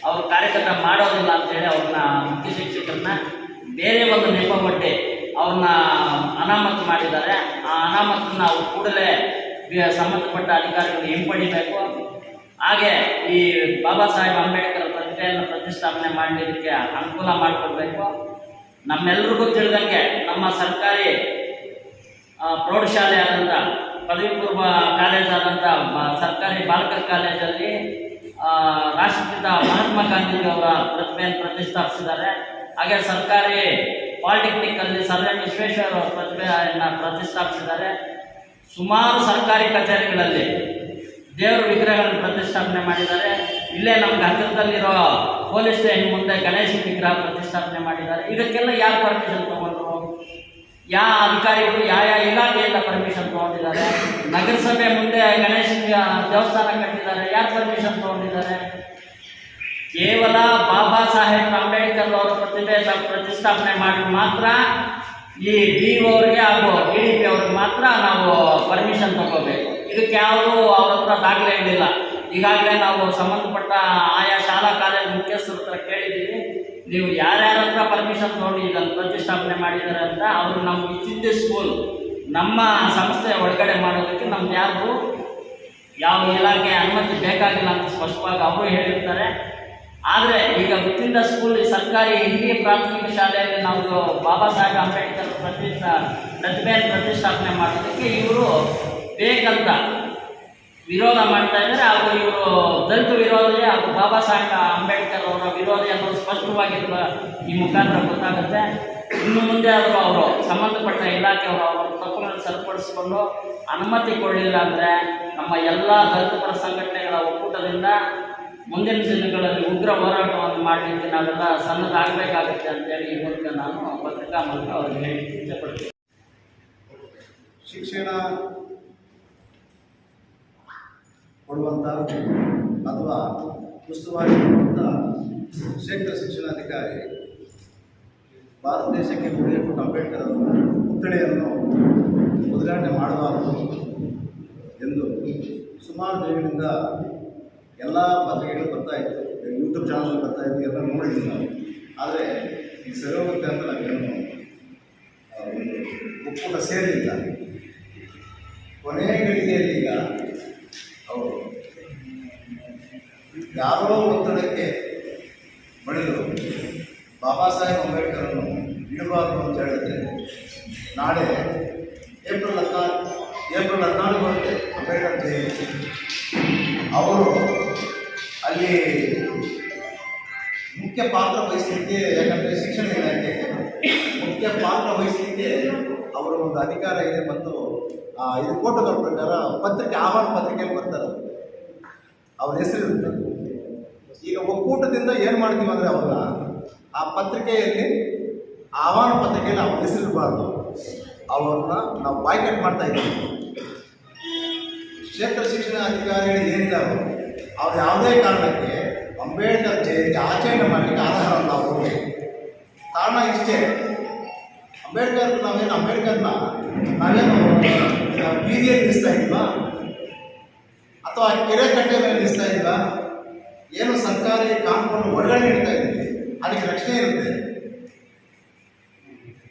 ಅವರು ಕಾರ್ಯಕರ್ತ ಮಾಡೋದಿಲ್ಲ ಅಂತೇಳಿ ಅವ್ರನ್ನ ಮುಖ್ಯ ಶಿಕ್ಷಕರನ್ನ ಬೇರೆ ಒಂದು ನೆಪ ಒಡ್ಡಿ ಅವ್ರನ್ನ ಅನಾಮತ್ತು ಮಾಡಿದ್ದಾರೆ. ಆ ಅನಾಮತ್ತನ್ನು ನಾವು ಕೂಡಲೇ ಸಂಬಂಧಪಟ್ಟ ಅಧಿಕಾರಿಗಳು ಹಿಂಪಡಿಬೇಕು. ಹಾಗೆ ಈ ಬಾಬಾ ಸಾಹೇಬ್ ಅಂಬೇಡ್ಕರ್ ಪ್ರತಿಭೆಯನ್ನು ಪ್ರತಿಷ್ಠಾಪನೆ ಮಾಡಲಿಕ್ಕೆ ಅನುಕೂಲ ಮಾಡಿಕೊಡ್ಬೇಕು. ನಮ್ಮೆಲ್ರಿಗೂ ತಿಳಿದಂಗೆ ನಮ್ಮ ಸರ್ಕಾರಿ ಪ್ರೌಢಶಾಲೆ ಆದಂಥ ಪದವಿ ಪೂರ್ವ ಕಾಲೇಜಾದಂಥ ಸರ್ಕಾರಿ ಬಾಲಕರ ಕಾಲೇಜಲ್ಲಿ ರಾಷ್ಟ್ರಪಿತ ಮಹಾತ್ಮ ಗಾಂಧೀಜಿಯವರ ಪ್ರತಿಭೆಯನ್ನು ಪ್ರತಿಷ್ಠಾಪಿಸಿದ್ದಾರೆ. ಹಾಗೆ ಸರ್ಕಾರಿ ಪಾಲಿಟೆಕ್ನಿಕ್ಕಲ್ಲಿ ಸರ್ ಎಂ ವಿಶ್ವೇಶ್ವರ ಪ್ರತಿಭೆಯನ್ನು ಪ್ರತಿಷ್ಠಾಪಿಸಿದ್ದಾರೆ. ಸುಮಾರು ಸರ್ಕಾರಿ ಕಚೇರಿಗಳಲ್ಲಿ ದೇವರ ವಿಗ್ರಹಗಳನ್ನು ಪ್ರತಿಷ್ಠಾಪನೆ ಮಾಡಿದ್ದಾರೆ. ಇಲ್ಲೇ ನಮ್ಗೆ ಹತ್ತಿರದಲ್ಲಿರೋ ಪೊಲೀಸ್ ಸ್ಟೇಷನ್ ಮುಂದೆ ಗಣೇಶ ವಿಗ್ರಹ ಪ್ರತಿಷ್ಠಾಪನೆ ಮಾಡಿದ್ದಾರೆ. ಇದಕ್ಕೆಲ್ಲ ಯಾರು ಪರ್ಮಿಷನ್ ತೊಗೊಂಡ್ರು? ಯಾವ ಅಧಿಕಾರಿಗಳು ಯಾವ ಇಲಾಖೆಯಿಂದ ಪರ್ಮಿಷನ್ ತೊಗೊಂಡಿದ್ದಾರೆ? ನಗರಸಭೆ ಮುಂದೆ ಗಣೇಶ ದೇವಸ್ಥಾನ ಕಟ್ಟಿದ್ದಾರೆ, ಯಾರು ಪರ್ಮಿಷನ್ ತೊಗೊಂಡಿದ್ದಾರೆ? ಕೇವಲ ಬಾಬಾ ಸಾಹೇಬ್ ಅಂಬೇಡ್ಕರ್ ಅವರ ಪ್ರತಿಭೆಯನ್ನು ಪ್ರತಿಷ್ಠಾಪನೆ ಮಾಡಿ ಮಾತ್ರ ಈ BO ಅವರಿಗೆ ಹಾಗೂ EDP ಅವ್ರಿಗೆ ಮಾತ್ರ ನಾವು ಪರ್ಮಿಷನ್ ತಗೋಬೇಕು. ಇದಕ್ಕೆ ಯಾವುದು ಅವ್ರ ಹತ್ರ ದಾಖಲೆಗಳಿಲ್ಲ. ಈಗಾಗಲೇ ನಾವು ಸಂಬಂಧಪಟ್ಟ ಆಯಾ ಶಾಲಾ ಕಾಲೇಜು ಮುಖ್ಯಸ್ಥರ ಹತ್ರ ಕೇಳಿದ್ದೀವಿ, ನೀವು ಯಾರ್ಯಾರ ಹತ್ರ ಪರ್ಮಿಷನ್ ತೊಗೊಂಡು ಇದನ್ನು ಪ್ರತಿಷ್ಠಾಪನೆ ಮಾಡಿದ್ದಾರೆ ಅಂತ. ಅವರು ನಮ್ಗೆ ಇಚ್ಚಿದ್ದ ಸ್ಕೂಲ್ ನಮ್ಮ ಸಂಸ್ಥೆಯ ಒಳಗಡೆ ಮಾಡೋದಕ್ಕೆ ನಮ್ಗೆ ಯಾವ ಇಲಾಖೆ ಅನುಮತಿ ಬೇಕಾಗಿಲ್ಲ ಅಂತ ಸ್ಪಷ್ಟವಾಗಿ ಅವರು ಹೇಳಿರ್ತಾರೆ. ಆದರೆ ಈಗ ವಿತ್ತಿಂದ ಸ್ಕೂಲ್ ಸರ್ಕಾರಿ ಹಿರಿಯ ಪ್ರಾಥಮಿಕ ಶಾಲೆಯಲ್ಲಿ ನಾವು ಬಾಬಾ ಸಾಹೇಬ್ ಅಂಬೇಡ್ಕರ್ ಪ್ರತಿಭೆಯನ್ನು ಪ್ರತಿಷ್ಠಾಪನೆ ಮಾಡೋದಕ್ಕೆ ಇವರು ಬೇಕಂತ ವಿರೋಧ ಮಾಡ್ತಾ ಇದ್ದಾರೆ. ಹಾಗೂ ಇವರು ದಲಿತ ವಿರೋಧಿ ಹಾಗೂ ಬಾಬಾ ಸಾಹೇಬ್ ಅಂಬೇಡ್ಕರ್ ಅವರ ವಿರೋಧಿ ಅನ್ನೋದು ಸ್ಪಷ್ಟವಾಗಿ ಈ ಮುಖಾಂತರ ಗೊತ್ತಾಗುತ್ತೆ. ಇನ್ನು ಮುಂದೆ ಆದರೂ ಅವರು ಸಂಬಂಧಪಟ್ಟ ಇಲಾಖೆಯವರು ಅವರ ತಪ್ಪುಗಳನ್ನು ಸರಿಪಡಿಸಿಕೊಂಡು ಅನುಮತಿ ಕೊಡಲಿಲ್ಲ ಅಂದರೆ ನಮ್ಮ ಎಲ್ಲ ದಲಿತ ಪರ ಸಂಘಟನೆಗಳ ಒಕ್ಕೂಟದಿಂದ ಮುಂದಿನ ದಿನಗಳಲ್ಲಿ ಉಗ್ರ ಹೋರಾಟವನ್ನು ಮಾಡಲಿಕ್ಕೆ ನಾವೆಲ್ಲ ಸನ್ನದ್ಧಾಗಬೇಕಾಗುತ್ತೆ ಅಂತೇಳಿ ಈ ಮೂಲಕ ನಾನು ಪತ್ರಿಕಾ ಮೂಲಕ ಅವರಿಗೆ ಹೇಳಿ ಇಷ್ಟಪಡ್ತೀನಿ. ಶಿಕ್ಷಣ ಕೊಡುವಂಥ ಅಥವಾ ಉಸ್ತುವಾರಿ ಕೊಡುವಂಥ ಕ್ಷೇತ್ರ ಶಿಕ್ಷಣಾಧಿಕಾರಿ ಭಾರತ ದೇಶಕ್ಕೆ ಕೊಟ್ಟು ಅಂಬೇಡ್ಕರ್ ಅವರ ಪುತ್ಥಳಿಯನ್ನು ಉದ್ಘಾಟನೆ ಮಾಡಬಾರದು ಎಂದು ಸುಮಾರು ದಿನಗಳಿಂದ ಎಲ್ಲ ಪತ್ರಿಕೆಗಳು ಬರ್ತಾ ಇತ್ತು, ಯೂಟ್ಯೂಬ್ ಚಾನಲ್ ಬರ್ತಾ ಇತ್ತು, ಎಲ್ಲ ನೋಡಿದ್ವಿ ನಾವು. ಆದರೆ ಈ ಸರಿ ಹೋಗುತ್ತೆ ಅಂತ ನಾವೇನು ಒಂದು ಒಕ್ಕೂಟ ಸೇರಲಿಲ್ಲ. ಕೊನೆಯ ಗಳಿಗೆಯಲ್ಲಿ ಈಗ ಅವರು ಯಾರೋ ಒತ್ತಡಕ್ಕೆ ಬಡಿದು ಬಾಬಾ ಸಾಹೇಬ್ ಅಂಬೇಡ್ಕರನ್ನು ಇಡಬಾರ್ದು ಅಂತ ಹೇಳಿದ್ರೆ ನಾಳೆ ಏಪ್ರಿಲ್ 14 ಬರುತ್ತೆ ಅಂಬೇಡ್ಕರ್ ಜಯಂತಿ. ಅವರು ಅಲ್ಲಿ ಮುಖ್ಯ ಪಾತ್ರ ವಹಿಸಲಿಕ್ಕೆ, ಯಾಕಂದರೆ ಶಿಕ್ಷಣ ಇಲಾಖೆ ಮುಖ್ಯ ಪಾತ್ರ ವಹಿಸಲಿಕ್ಕೆ ಅವರ ಒಂದು ಅಧಿಕಾರ ಇದೆ. ಮತ್ತು ಇದು ಕೋಟಗಳ ಪ್ರಕಾರ ಪತ್ರಿಕೆ ಆಹ್ವಾನ ಪತ್ರಿಕೆಯಲ್ಲಿ ಬರ್ತಾರೆ, ಅವ್ರ ಹೆಸರಿರುತ್ತೆ. ಈಗ ಒಕ್ಕೂಟದಿಂದ ಏನು ಮಾಡ್ತೀವಿ ಅಂದರೆ ಅವ್ರನ್ನ ಆ ಪತ್ರಿಕೆಯಲ್ಲಿ ಆಹ್ವಾನ ಪತ್ರಿಕೆಯಲ್ಲಿ ಅವ್ರ ಹೆಸರಿರಬಾರ್ದು, ಅವ್ರನ್ನ ನಾವು ಬಾಯ್ಕಟ್ ಮಾಡ್ತಾ ಇದ್ದೀವಿ. ಕ್ಷೇತ್ರ ಶಿಕ್ಷಣ ಅಧಿಕಾರಿಗಳು ಏನಿದ್ದಾರೋ ಅವ್ರು ಯಾವುದೇ ಕಾರಣಕ್ಕೆ ಅಂಬೇಡ್ಕರ್ ಜಯಂತಿ ಆಚರಣೆ ಮಾಡಲಿಕ್ಕೆ ಆಧಾರ ನಾವು ಹೋಗಬೇಕು. ಕಾರಣ ಇಷ್ಟೇ, ಅಂಬೇಡ್ಕರ್ನ ನಾವೇನು ಬೀದಿಯಲ್ಲಿ ನಿಲ್ಲಿಸ್ತಾ ಇದ್ವಾ ಅಥವಾ ಕೆರೆ ಕಟ್ಟೆ ಮೇಲೆ ನಿಲ್ಲಿಸ್ತಾ ಇದ್ವಾ? ಏನು ಸರ್ಕಾರಿ ಕಾಂಪೌಂಡ್ ಒಳಗಡೆ ಇಡ್ತಾ ಇದ್ದೀವಿ, ಅದಕ್ಕೆ ರಕ್ಷಣೆ ಇರುತ್ತೆ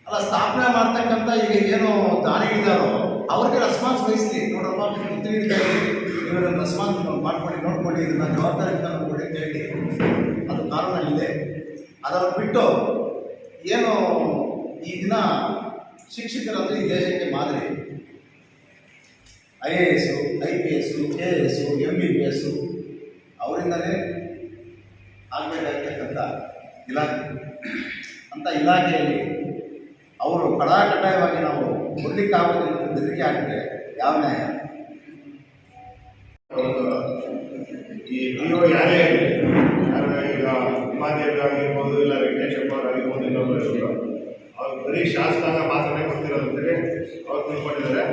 ಅಲ್ಲ. ಸ್ಥಾಪನೆ ಮಾಡ್ತಕ್ಕಂಥ ಈಗ ಏನು ದಾನಿಗಳಿದ್ದಾರೋ ಅವ್ರಿಗೆ ರೆಸ್ಪಾನ್ಸ್ ವಹಿಸ್ಲಿ. ನೋಡ್ರಪ್ಪ ಇವರನ್ನು ರೆಸ್ಪಾನ್ಸ್ ಮಾಡ್ಕೊಂಡು ನೋಡ್ಕೊಂಡು ಇದನ್ನು ಜವಾಬ್ದಾರಿಯಿಂದ ನೋಡ್ಕೊಂಡು ಅಂತ ಹೇಳಿ ಅದು ಕಾನೂನಲ್ಲಿದೆ. ಅದನ್ನು ಬಿಟ್ಟು ಏನು ಈ ದಿನ ಶಿಕ್ಷಕರಂದರೆ ಈ ದೇಶಕ್ಕೆ ಮಾದರಿ. IAS, IPS, KS, MBBS ಅವರಿಂದಲೇ ಆಗಬೇಕಾಗಿರ್ತಕ್ಕಂಥ ಇಲಾಖೆ ಅಂಥ ಇಲಾಖೆಯಲ್ಲಿ ಅವರು ಕಡಾಕಡ್ಡಾಯವಾಗಿ ನಾವು ಕೊಡಲಿಕ್ಕಾಗೋದಿಲ್ಲ ಅಂತ ಬೆದರಿಕೆ ಹಾಕಿದ್ರೆ ಯಾವ ನ್ಯಾಯ? ಈ BO ಯಾರೇ ಆಗಲಿ, ಈಗ ಉಮಾದೇವಿಯಾಗಿರ್ಬೋದು, ಇಲ್ಲ ವೆಂಕಟೇಶಪ್ಪ ಅವರಾಗಿರ್ಬೋದು, ಇನ್ನೊಬ್ಬರು ಅವ್ರು ಬರೀ ಶಾಸಕಾಂಗ ಮಾತ್ರನೇ ಗೊತ್ತಿರೋದಂತೇಳಿ ಅವ್ರು ತಿಳ್ಕೊಂಡಿದ್ದಾರೆ.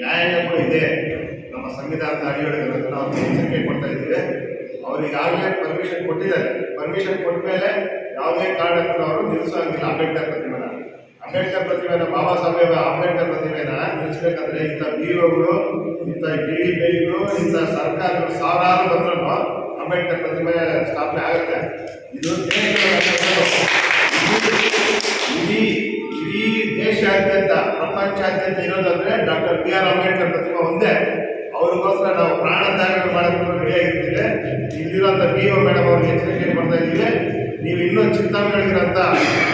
ನ್ಯಾಯಾಂಗ ಕೂಡ ಇದೆ, ನಮ್ಮ ಸಂವಿಧಾನದ ಅಡಿಯೊಳಗೆ ನಾವು ಎಚ್ಚರಿಕೆ ಕೊಡ್ತಾ ಇದ್ದೀವಿ. ಅವ್ರು ಈಗಾಗಲೇ ಪರ್ಮಿಷನ್ ಕೊಟ್ಟಿದ್ದಾರೆ. ಪರ್ಮಿಷನ್ ಕೊಟ್ಟ ಮೇಲೆ ಯಾವುದೇ ಕಾರಣಕ್ಕೂ ಅವರು ನಿಲ್ಲಿಸೋಂಗಿಲ್ಲ ಅಂಬೇಡ್ಕರ್ ಪ್ರತಿಮೆನ ಬಾಬಾ ಸಾಹೇಬ್ ಅಂಬೇಡ್ಕರ್ ಪ್ರತಿಮೆನ ನಿಲ್ಲಿಸ್ಬೇಕಂದ್ರೆ ಇಂಥ BOಗಳು, ಇಂಥ DDPಗಳು, ಇಂಥ ಸರ್ಕಾರಗಳು ಸಾವಿರಾರು ಬಂದ್ರೂ ಅಂಬೇಡ್ಕರ್ ಪ್ರತಿಮೆ ಸ್ಥಾಪನೆ ಆಗುತ್ತೆ. ಇದು ಇಡೀ ದೇಶಾದ್ಯಂತ ಪ್ರಪಂಚಾದ್ಯಂತ ಇರೋದಂದ್ರೆ ಡಾಕ್ಟರ್ BR ಅಂಬೇಡ್ಕರ್ ಪ್ರತಿಮೆ ಒಂದೇ. ಅವ್ರಿಗೋಸ್ಕರ ನಾವು ಪ್ರಾಣ ತ್ಯಾಗ ಮಾಡೋದಕ್ಕೆ ರೆಡಿಯಾಗಿರ್ತೀವಿ. ಇಲ್ಲಿ ಇಲ್ಲಿರೋಂಥ BO ಮೇಡಮ್ ಅವ್ರಿಗೆ ಎಚ್ಚರಿಕೆ ಕೊಡ್ತಾ ಇದ್ದೀವಿ. ನೀವು ಇನ್ನೂ ಚಿಂತಾಮಣಿಗಿರಂತ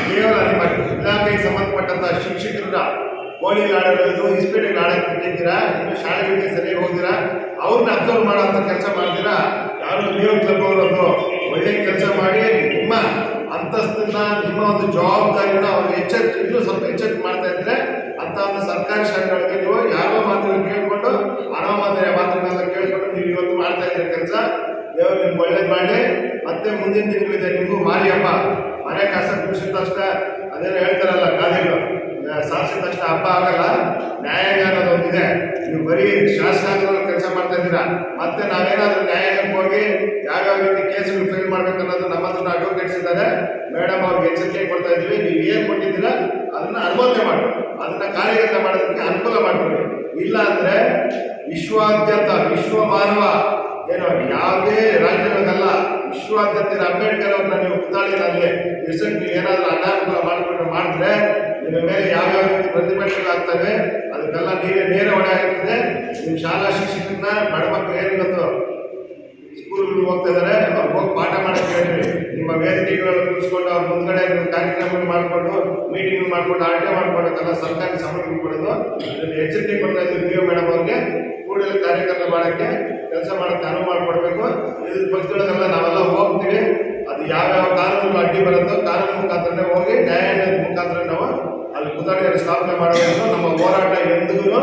ಕೇವಲ ನಿಮ್ಮ ಇಲಾಖೆಗೆ ಸಂಬಂಧಪಟ್ಟಂಥ ಶಿಕ್ಷಕರನ್ನ ಪೋಲಿಂಗ್ ಆಡೋದು ಇನ್ಸ್ಪೆಕ್ಟರ್ ಆಡೋಕ್ಕೆ ಬಿಟ್ಟಿದ್ದೀರಾ, ಇನ್ನು ಶಾಲೆಗಳಿಗೆ ಸರಿಯಾಗಿ ಹೋಗ್ತೀರಾ, ಅವ್ರನ್ನ ಅಬ್ಸರ್ವ್ ಮಾಡೋಂಥ ಕೆಲಸ ಮಾಡ್ತೀರಾ. ಯಾರು BO ಕ್ಲಬ್ ಅವರೊಂದು ಒಳ್ಳೆ ಕೆಲಸ ಮಾಡಿ ನಿಮ್ಮ ಅಂತಸ್ತನ್ನ ನಿಮ್ಮ ಒಂದು ಜವಾಬ್ದಾರಿನ ಅವರು ಇನ್ನೂ ಸ್ವಲ್ಪ ಎಚ್ಚರಿಕೆ ಮಾಡ್ತಾ ಇದ್ರೆ ಅಂತ ಒಂದು ಸರ್ಕಾರಿ ಶಾಲೆಗಳಿಗೆ ನೀವು ಯಾರೋ ಮಾತುಗಳನ್ನು ಕೇಳಿಕೊಂಡು ಅನಾಮಧೇಯ ಮಾತುಗಳನ್ನ ಕೇಳಿಕೊಂಡು ನೀವು ಇವತ್ತು ಮಾಡ್ತಾ ಇದ್ದೀರ ಕೆಲಸ. ದೇವರು ನಿಮ್ಗೆ ಒಳ್ಳೇದು ಮಾಡಲಿ. ಮತ್ತೆ ಮುಂದಿನ ದಿನಗಳಿದೆ, ನಿಮಗೂ ಮಾರಿ ಹಬ್ಬ, ಮನೆ ಕಸ ಕುಡಿಸಿದ ತಕ್ಷಣ ಅದೇನೋ ಹೇಳ್ತಾರಲ್ಲ ಗಾದೆಗಳು, ಸಾಧಿಸಿದ ತಕ್ಷಣ ಹಬ್ಬ ಆಗಲ್ಲ. ನ್ಯಾಯಾಂಗ ಅನ್ನೋದೊಂದಿದೆ. ನೀವು ಬರೀ ಶಾಸಕಾಂಗದಲ್ಲಿ ಕೆಲಸ ಮಾಡ್ತಾ ಇದ್ದೀರಾ. ಮತ್ತೆ ನಾವೇನಾದ್ರೂ ನ್ಯಾಯಾಂಗಕ್ಕೆ ಹೋಗಿ ಯಾವ್ಯಾವ ರೀತಿ ಕೇಸ್ಗಳು ಫೈಲ್ ಮಾಡ್ಬೇಕು ಅನ್ನೋದು ನಮ್ಮ ಹತ್ರ ಅಡ್ವೊಕೇಟ್ಸ್ ಇದ್ದಾರೆ. ಮೇಡಮ್ ಅವ್ರಿಗೆ ಎಚ್ಚರಿಕೆ ಕೊಡ್ತಾ ಇದ್ದೀವಿ. ನೀವು ಏನು ಕೊಟ್ಟಿದ್ದೀರಾ ಅದನ್ನ ಅನುಮೋದನೆ ಮಾಡಿ ಅದನ್ನ ಕಾರ್ಯಗತ ಮಾಡೋದಕ್ಕೆ ಅನುಕೂಲ ಮಾಡಿಕೊಡಿ. ಇಲ್ಲ ಅಂದ್ರೆ ವಿಶ್ವಾದ್ಯಂತ ವಿಶ್ವ ಮಾನವ ಏನೋ ಯಾವುದೇ ರಾಜ್ಯಗಳಲ್ಲ, ವಿಶ್ವಾದ್ಯಂತ ಅಂಬೇಡ್ಕರ್ ಅವ್ರನ್ನ ನೀವು ಪುತ್ಥಳಿನಲ್ಲಿ ಇರ್ಸಕ್ಕೆ ನೀವು ಏನಾದರೂ ಅನಾನುಕೂಲ ಮಾಡಿದ್ರೆ ನಿಮ್ಮ ಮೇಲೆ ಯಾವ್ಯಾವ ರೀತಿ ಪ್ರತಿಭಟನೆಗಳಾಗ್ತವೆ ಅದಕ್ಕೆಲ್ಲ ನೀವೇ ನೇರ ಹೊಣೆ ಆಗಿರ್ತದೆ. ನಿಮ್ಮ ಶಾಲಾ ಶಿಕ್ಷಕರನ್ನ ಬಡಮಕ್ಕಳು ಏನು ಇವತ್ತು ಸ್ಕೂಲ್ಗಳಿಗೆ ಹೋಗ್ತಾ ಇದ್ದಾರೆ, ಅವ್ರು ಹೋಗಿ ಪಾಠ ಮಾಡಕ್ಕೆ ಹೇಳ್ರಿ. ನಿಮ್ಮ ವೇದಿಕೆಗಳನ್ನು ಕುಳಿಸ್ಕೊಂಡು ಅವ್ರ ಮುಂದ್ಗಡೆ ಕಾರ್ಯಕ್ರಮಗಳು ಮಾಡಿಕೊಂಡು ಮೀಟಿಂಗ್ ಮಾಡ್ಕೊಂಡು ಆಟೆ ಮಾಡ್ಕೊಂಡಕ್ಕೆಲ್ಲ ಸರ್ಕಾರಿ ಸಂಬಳ ಕೊಡೋದು. ಇದನ್ನು ಎಚ್ಚರಿಕೆ ಕೊಡ್ತಾ ಇದ್ದೀವಿ BO ಮೇಡಮ್ ಅವ್ರಿಗೆ. ಕೂಡಲೇ ಕಾರ್ಯಕ್ರಮ ಮಾಡೋಕ್ಕೆ ಕೆಲಸ ಮಾಡೋಕ್ಕೆ ಅನುವು ಮಾಡಿಕೊಡ್ಬೇಕು. ಇದ್ರ ಪಕ್ಷದೊಳಗೆಲ್ಲ ನಾವೆಲ್ಲ ಹೋಗ್ತೀವಿ. ಅದು ಯಾವ್ಯಾವ ಕಾನೂನುಗಳು ಅಡ್ಡಿ ಬರುತ್ತೋ ಕಾನೂನು ಮುಖಾಂತರನೇ ಹೋಗಿ ನ್ಯಾಯಾಲಯದ ಮುಖಾಂತರ ನಾವು ಅಲ್ಲಿ ಪುತ್ಥಳಿಯನ್ನು ಸ್ಥಾಪನೆ ಮಾಡೋದು. ನಮ್ಮ ಹೋರಾಟ ಎಂದಿಗೂ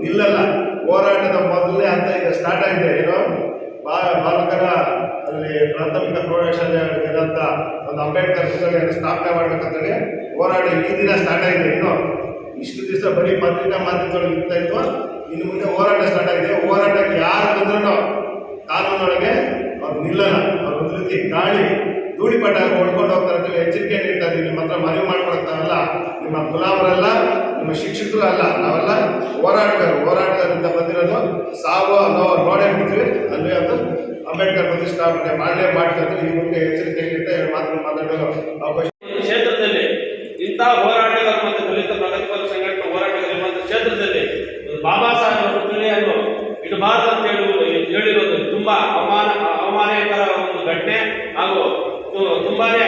ನಿಲ್ಲಲ್ಲ. ಹೋರಾಟದ ಮೊದಲನೇ ಹಂತ ಈಗ ಸ್ಟಾರ್ಟ್ ಆಗಿದೆ. ಏನೋ ಬಾಲಕರ ಅಲ್ಲಿ ಪ್ರಾಥಮಿಕ ಪ್ರೌಢಶಾಲೆ ಇರೋಂಥ ಒಂದು ಅಂಬೇಡ್ಕರ್ ಪುತ್ಥಳಿಯನ್ನು ಸ್ಥಾಪನೆ ಮಾಡ್ಬೇಕಂತೇಳಿ ಹೋರಾಟ ಈ ದಿನ ಸ್ಟಾರ್ಟ್ ಆಗಿದೆ. ಇನ್ನು ಇಷ್ಟು ದಿವಸ ಬರೀ ಪತ್ರಿಕಾ ಮಾಧ್ಯಮದೊಳಗೆ ಇರ್ತಾ ಇತ್ತು. ಇನ್ನು ಮುಂದೆ ಹೋರಾಟ ಸ್ಟಾರ್ಟ್ ಆಗಿದೆ. ಹೋರಾಟಕ್ಕೆ ಯಾರು ಬಂದ್ರೂ ಕಾನೂನೊಳಗೆ ಅವ್ರು ನಿಲ್ಲಲ್ಲ. ಅವ್ರು ಒಂದು ರೀತಿ ಗಾಳಿ ಧೂಳಿಪಟ ಹೊಡ್ಕೊಂಡು ಹೋಗ್ತಾರೆ ಅಂತೇಳಿ ಎಚ್ಚರಿಕೆ ನೀಡ್ತಾ ಇದ್ದೀವಿ. ನಿಮ್ಮ ಹತ್ರ ಮನವಿ ಮಾಡ್ಕೊಳ್ತಾವಲ್ಲ, ನಿಮ್ಮ ಗುಲಾಮರಲ್ಲ, ನಿಮ್ಮ ಶಿಕ್ಷಕರು ಅಲ್ಲ, ನಾವೆಲ್ಲ ಹೋರಾಟಗಾರರಿಂದ ಬಂದಿರೋದು. ಸಾವು ನಾವು ನೋಡೇ ಬಿಡ್ತೀವಿ. ಅಲ್ಲಿ ಅದು ಅಂಬೇಡ್ಕರ್ ಪ್ರತಿಷ್ಠಾಪನೆ ಮಾಡ್ತಾರೆ. ಈ ಬಗ್ಗೆ ಎಚ್ಚರಿಕೆ ನೀಡ್ತಾ ಮಾತಾಡಲು ಅವಕಾಶ. ಕ್ಷೇತ್ರದಲ್ಲಿ ಇಂತಹ ಹೋರಾಟಗಾರರು ಮತ್ತು ದಲಿತ ಪ್ರಗತಿಪರ ಸಂಘಟನೆ ಹೋರಾಟಗಾರರು ಕ್ಷೇತ್ರದಲ್ಲಿ ಬಾಬಾ ಸಾಹೇಬ್ ಪುತ್ಥಳಿಯನ್ನು ಇಡಬಾರದು ಅಂತ ಹೇಳಿರೋದು ತುಂಬಾ ಅವಮಾನಕರ ಒಂದು ಘಟನೆ ಹಾಗೂ ತುಂಬಾನೇ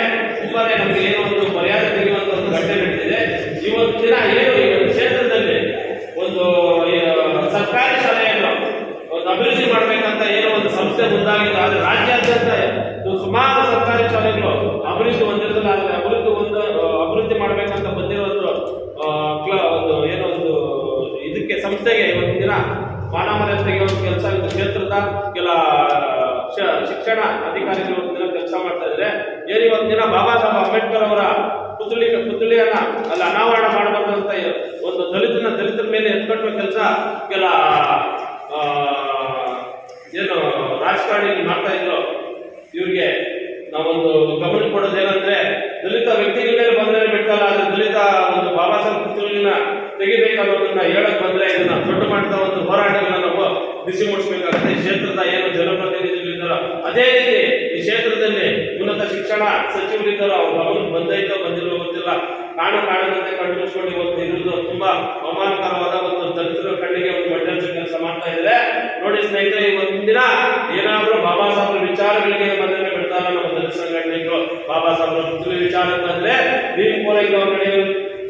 ನಮಗೆ ಏನೋ ಒಂದು ಮರ್ಯಾದೆ ತೆಗೆಯುವಂತ ಒಂದು ಘಟನೆ ನಡೆದಿದೆ. ಇವತ್ತು ದಿನ ಏನು ಕ್ಷೇತ್ರದಲ್ಲಿ ಒಂದು ಸರ್ಕಾರಿ ಶಾಲೆಯನ್ನು ಒಂದು ಅಭಿವೃದ್ಧಿ ಮಾಡಬೇಕಂತ ಏನೋ ಒಂದು ಸಂಸ್ಥೆ ಮುಂದಾಗಿದೆ. ಆದರೆ ರಾಜ್ಯಾದ್ಯಂತ ಸುಮಾರು ಸರ್ಕಾರಿ ಶಾಲೆಗಳು ಅಭಿವೃದ್ಧಿ ಹೊಂದಿರೋದಿಲ್ಲ. ಆದರೆ ಅಭಿವೃದ್ಧಿ ಮಾಡಬೇಕಂತ ಬಂದಿರೋ ಒಂದು ಏನೋ ಒಂದು ಇದಕ್ಕೆ ಸಂಸ್ಥೆಗೆ ಇವತ್ತು ದಿನ ಮಾನವತೆ ತೆಗೆಯುವ ಕೆಲಸ ಇದು ಕ್ಷೇತ್ರದ ಕೆಲ ಶಿಕ್ಷಣ ಅಧಿಕಾರಿಗಳು ಇವತ್ತು ದಿನ ಕೆಲಸ ಮಾಡ್ತಾ ಇದ್ದಾರೆ. ಏನು ಇವತ್ತು ದಿನ ಬಾಬಾ ಸಾಹೇಬ್ ಅಂಬೇಡ್ಕರ್ ಅವರ ಪುತ್ಥಳಿಯನ್ನ ಅಲ್ಲಿ ಅನಾವರಣ ಮಾಡಬಾರ್ದು ಅಂತ ಒಂದು ದಲಿತರ ಮೇಲೆ ಎತ್ಕಟ್ಟುವ ಕೆಲಸ ಕೆಲ ಏನು ರಾಜಕಾರಣಿ ಮಾಡ್ತಾ ಇದ್ರು. ಇವ್ರಿಗೆ ನಾವೊಂದು ಗಮನ ಕೊಡೋದೇನಂದ್ರೆ ದಲಿತ ವ್ಯಕ್ತಿಗಳ ಮೇಲೆ ಬಂದರೆ ಬಿಡ್ತಾರ, ಆದ್ರೆ ದಲಿತ ಒಂದು ಬಾಬಾ ಸಾಹೇಬ್ ಪುತ್ಥಳಿಯನ್ನ ತೆಗಿಬೇಕನ್ನೋದನ್ನ ಹೇಳಕ್ ಬಂದ್ರೆ ಇದನ್ನ ದೊಡ್ಡ ಮಟ್ಟದ ಒಂದು ಹೋರಾಟಗಳನ್ನ ನಾವು ಬಿಸಿ ಮೂಡಿಸಬೇಕಾಗುತ್ತೆ. ಈ ಕ್ಷೇತ್ರದ ಏನು ಜನಪ್ರತಿನಿಧಿಗಳಿದ್ದಾರೋ ಅದೇ ರೀತಿ ಈ ಕ್ಷೇತ್ರದಲ್ಲಿ ಉನ್ನತ ಶಿಕ್ಷಣ ಸಚಿವರಿದ್ದಾರೋ ಅವ್ರ ಗಮನಕ್ಕೆ ಬಂದೈತೋ ಬಂದಿರೋ ಗೊತ್ತಿಲ್ಲ. ಕಾಣದಂತೆ ಕಂಡುಹಿಡಿಸ್ಕೊಂಡು ಇವತ್ತು ಇರುವುದು ತುಂಬಾ ಅವಮಾನಕರವಾದ ಒಂದು ದಲಿತರ ಕಣ್ಣಿಗೆ ಒಂದು ಒಳ್ಳೆ ಕೆಲಸ ಮಾಡ್ತಾ ಇದ್ದಾರೆ. ನೋಡಿ ಸ್ನೇಹಿತರೆ, ಇವತ್ತಿನ ದಿನ ಏನಾದ್ರೂ ಬಾಬಾ ಸಾಹೇಬ್ರ ವಿಚಾರಗಳಿಗೆ ಬಂದರೆ ಬಿಡ್ತಾರ ನಮ್ಮ ದಲಿತ ಸಂಘಟನೆಗಳು. ಬಾಬಾ ಸಾಹೇಬ್ರ ಪುತ್ಥಳಿ ವಿಚಾರಕ್ಕೆ ಬಂದ್ರೆ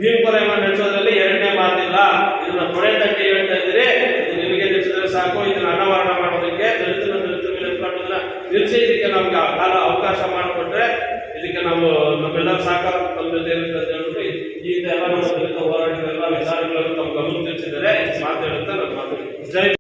ಭೀಮಪುರ ನಡೆಸೋದ್ರಲ್ಲಿ ಎರಡನೇ ಮಾತಿಲ್ಲ. ಇದನ್ನ ತೊಡೆ ತಟ್ಟಿ ಹೇಳ್ತಾ ಇದ್ದೀರಿ. ಇದು ನಿಮಗೆ ತಿಳಿಸಿದ್ರೆ ಸಾಕು. ಇದನ್ನ ಅನಾವರಣ ಮಾಡೋದಕ್ಕೆ ದಲಿತರ ಮೇಲೆ ಎತ್ಕೊಂಡೋದನ್ನ ನಿಲ್ಲಿಸಿ ಇದಕ್ಕೆ ನಮ್ಗೆ ಕಾಲ ಅವಕಾಶ ಮಾಡಿಕೊಟ್ರೆ ಇದಕ್ಕೆ ನಾವು ನಮ್ಮೆಲ್ಲರ ಸಹಕಾರ ತಂದಿದೆ ಅಂತ ಹೇಳ್ಬಿಟ್ಟು ಈ ಎಲ್ಲ ನಮ್ಮ ದಲಿತ ಹೋರಾಟಗಳೆಲ್ಲ ವಿಚಾರಗಳನ್ನು ತಮ್ಮ ಗಮನ ತಿಳಿಸಿದ್ದಾರೆ. ಮಾತು ಹೇಳುತ್ತಾ ನಮ್ಮ ಮಾತು.